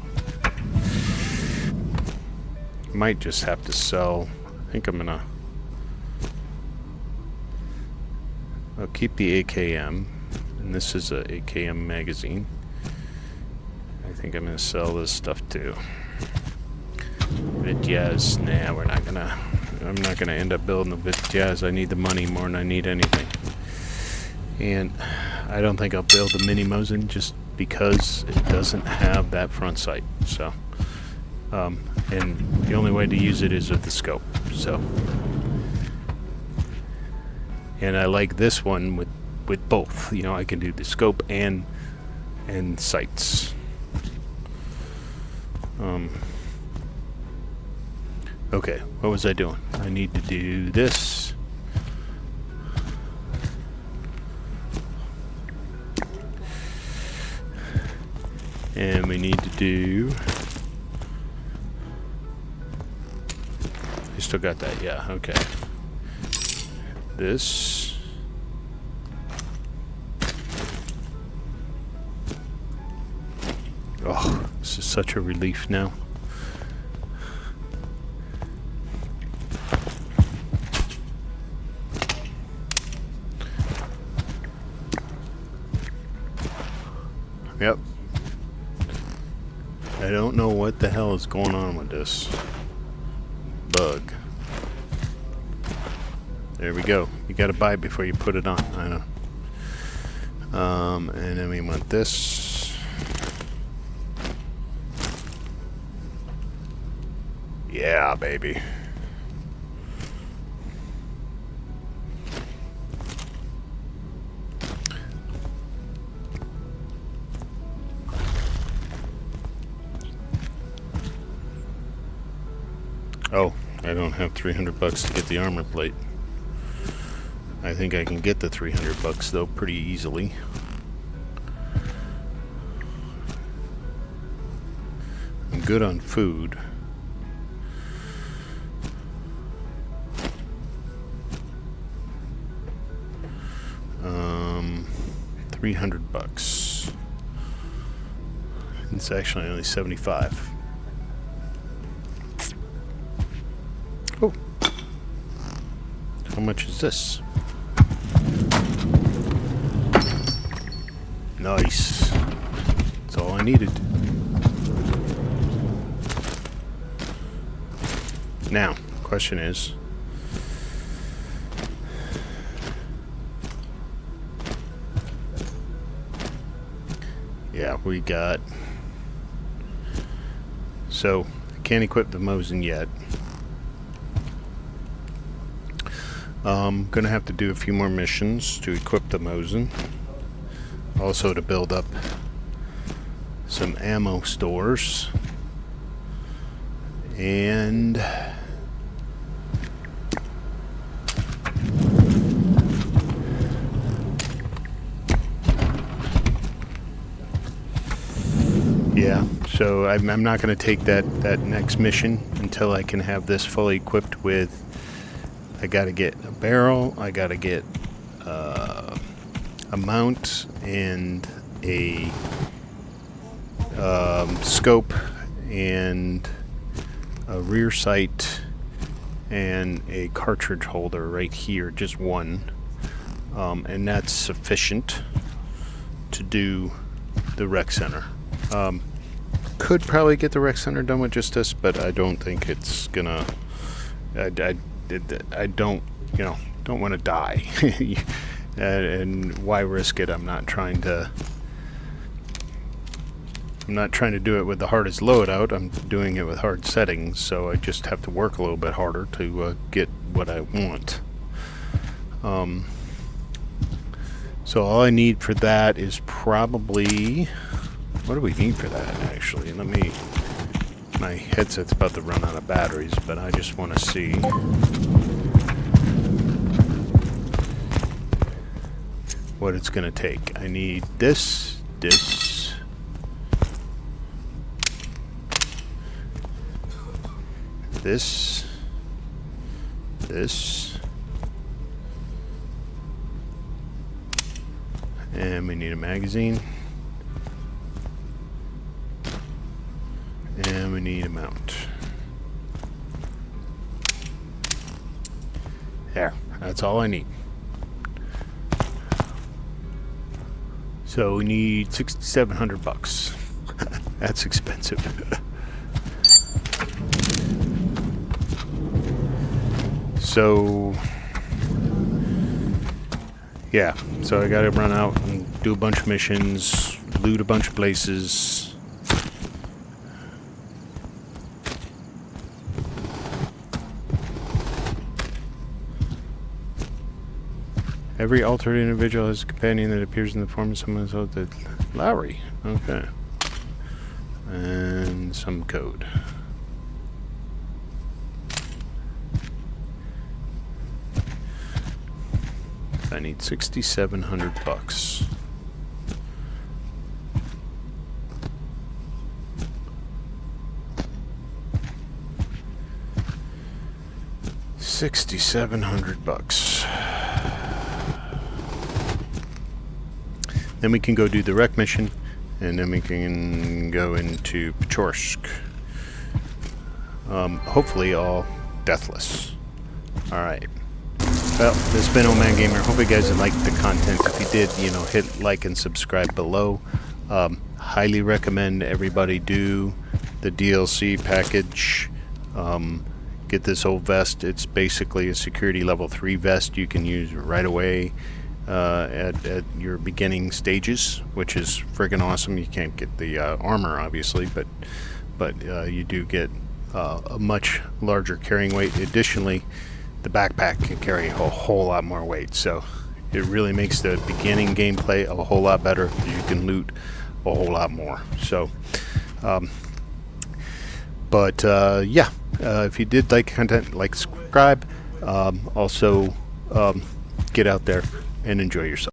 [SPEAKER 1] Might just have to sell. I think I'm gonna. I'll keep the AKM. And this is a AKM magazine. I think I'm gonna sell this stuff too. Vityaz, nah, we're not gonna. I'm not gonna end up building the Vityaz. I need the money more than I need anything. And I don't think I'll build the mini Mosin just because it doesn't have that front sight. So, and the only way to use it is with the scope. So, and I like this one with both. You know, I can do the scope and sights. Okay, what was I doing? I need to do this. And we need to do... I still got that, yeah, okay. This. Oh, this is such a relief now. Yep. I don't know what the hell is going on with this bug. There we go. You gotta buy it before you put it on. I know. And then we want this. Yeah, baby. Oh, I don't have $300 to get the armor plate. I think I can get the $300 though pretty easily. I'm good on food. $300. It's actually only 75. Oh, how much is this? Nice. That's all I needed. Now, question is, yeah, we got, so I can't equip the Mosin yet. Gonna have to do a few more missions to equip the Mosin. Also to build up some ammo stores. And yeah, so I'm not going to take that next mission until I can have this fully equipped with. I got to get a barrel, I got to get a mount and a scope and a rear sight and a cartridge holder right here, just one, and that's sufficient to do the rec center. Could probably get the rec center done with just this, but I don't think it's gonna. I don't, don't want to die, and why risk it? I'm not trying to do it with the hardest loadout. I'm doing it with hard settings, so I just have to work a little bit harder to get what I want. So all I need for that is probably What do we need for that, actually? Let me... My headset's about to run out of batteries, but I just want to see... what it's going to take. I need this, this... this... this... and we need a magazine. And we need a mount. There, that's all I need. So we need $6,700. That's expensive. So yeah, so I gotta run out and do a bunch of missions, loot a bunch of places. Every altered individual has a companion that appears in the form of someone else. Lowry. Okay. And some code. I need $6,700. $6,700. Then we can go do the wreck mission, and then we can go into Pachorsk. Hopefully all deathless. Alright. Well, this has been Old Man Gamer. Hope you guys liked the content. If you did, you know, hit like and subscribe below. Highly recommend everybody do the DLC package. Get this old vest. It's basically a security level 3 vest you can use right away. At your beginning stages, which is friggin' awesome. You can't get the armor, obviously, but you do get a much larger carrying weight. Additionally, the backpack can carry a whole lot more weight, so it really makes the beginning gameplay a whole lot better. You can loot a whole lot more. So, yeah, if you did like content, like, subscribe. Also, get out there and enjoy yourself.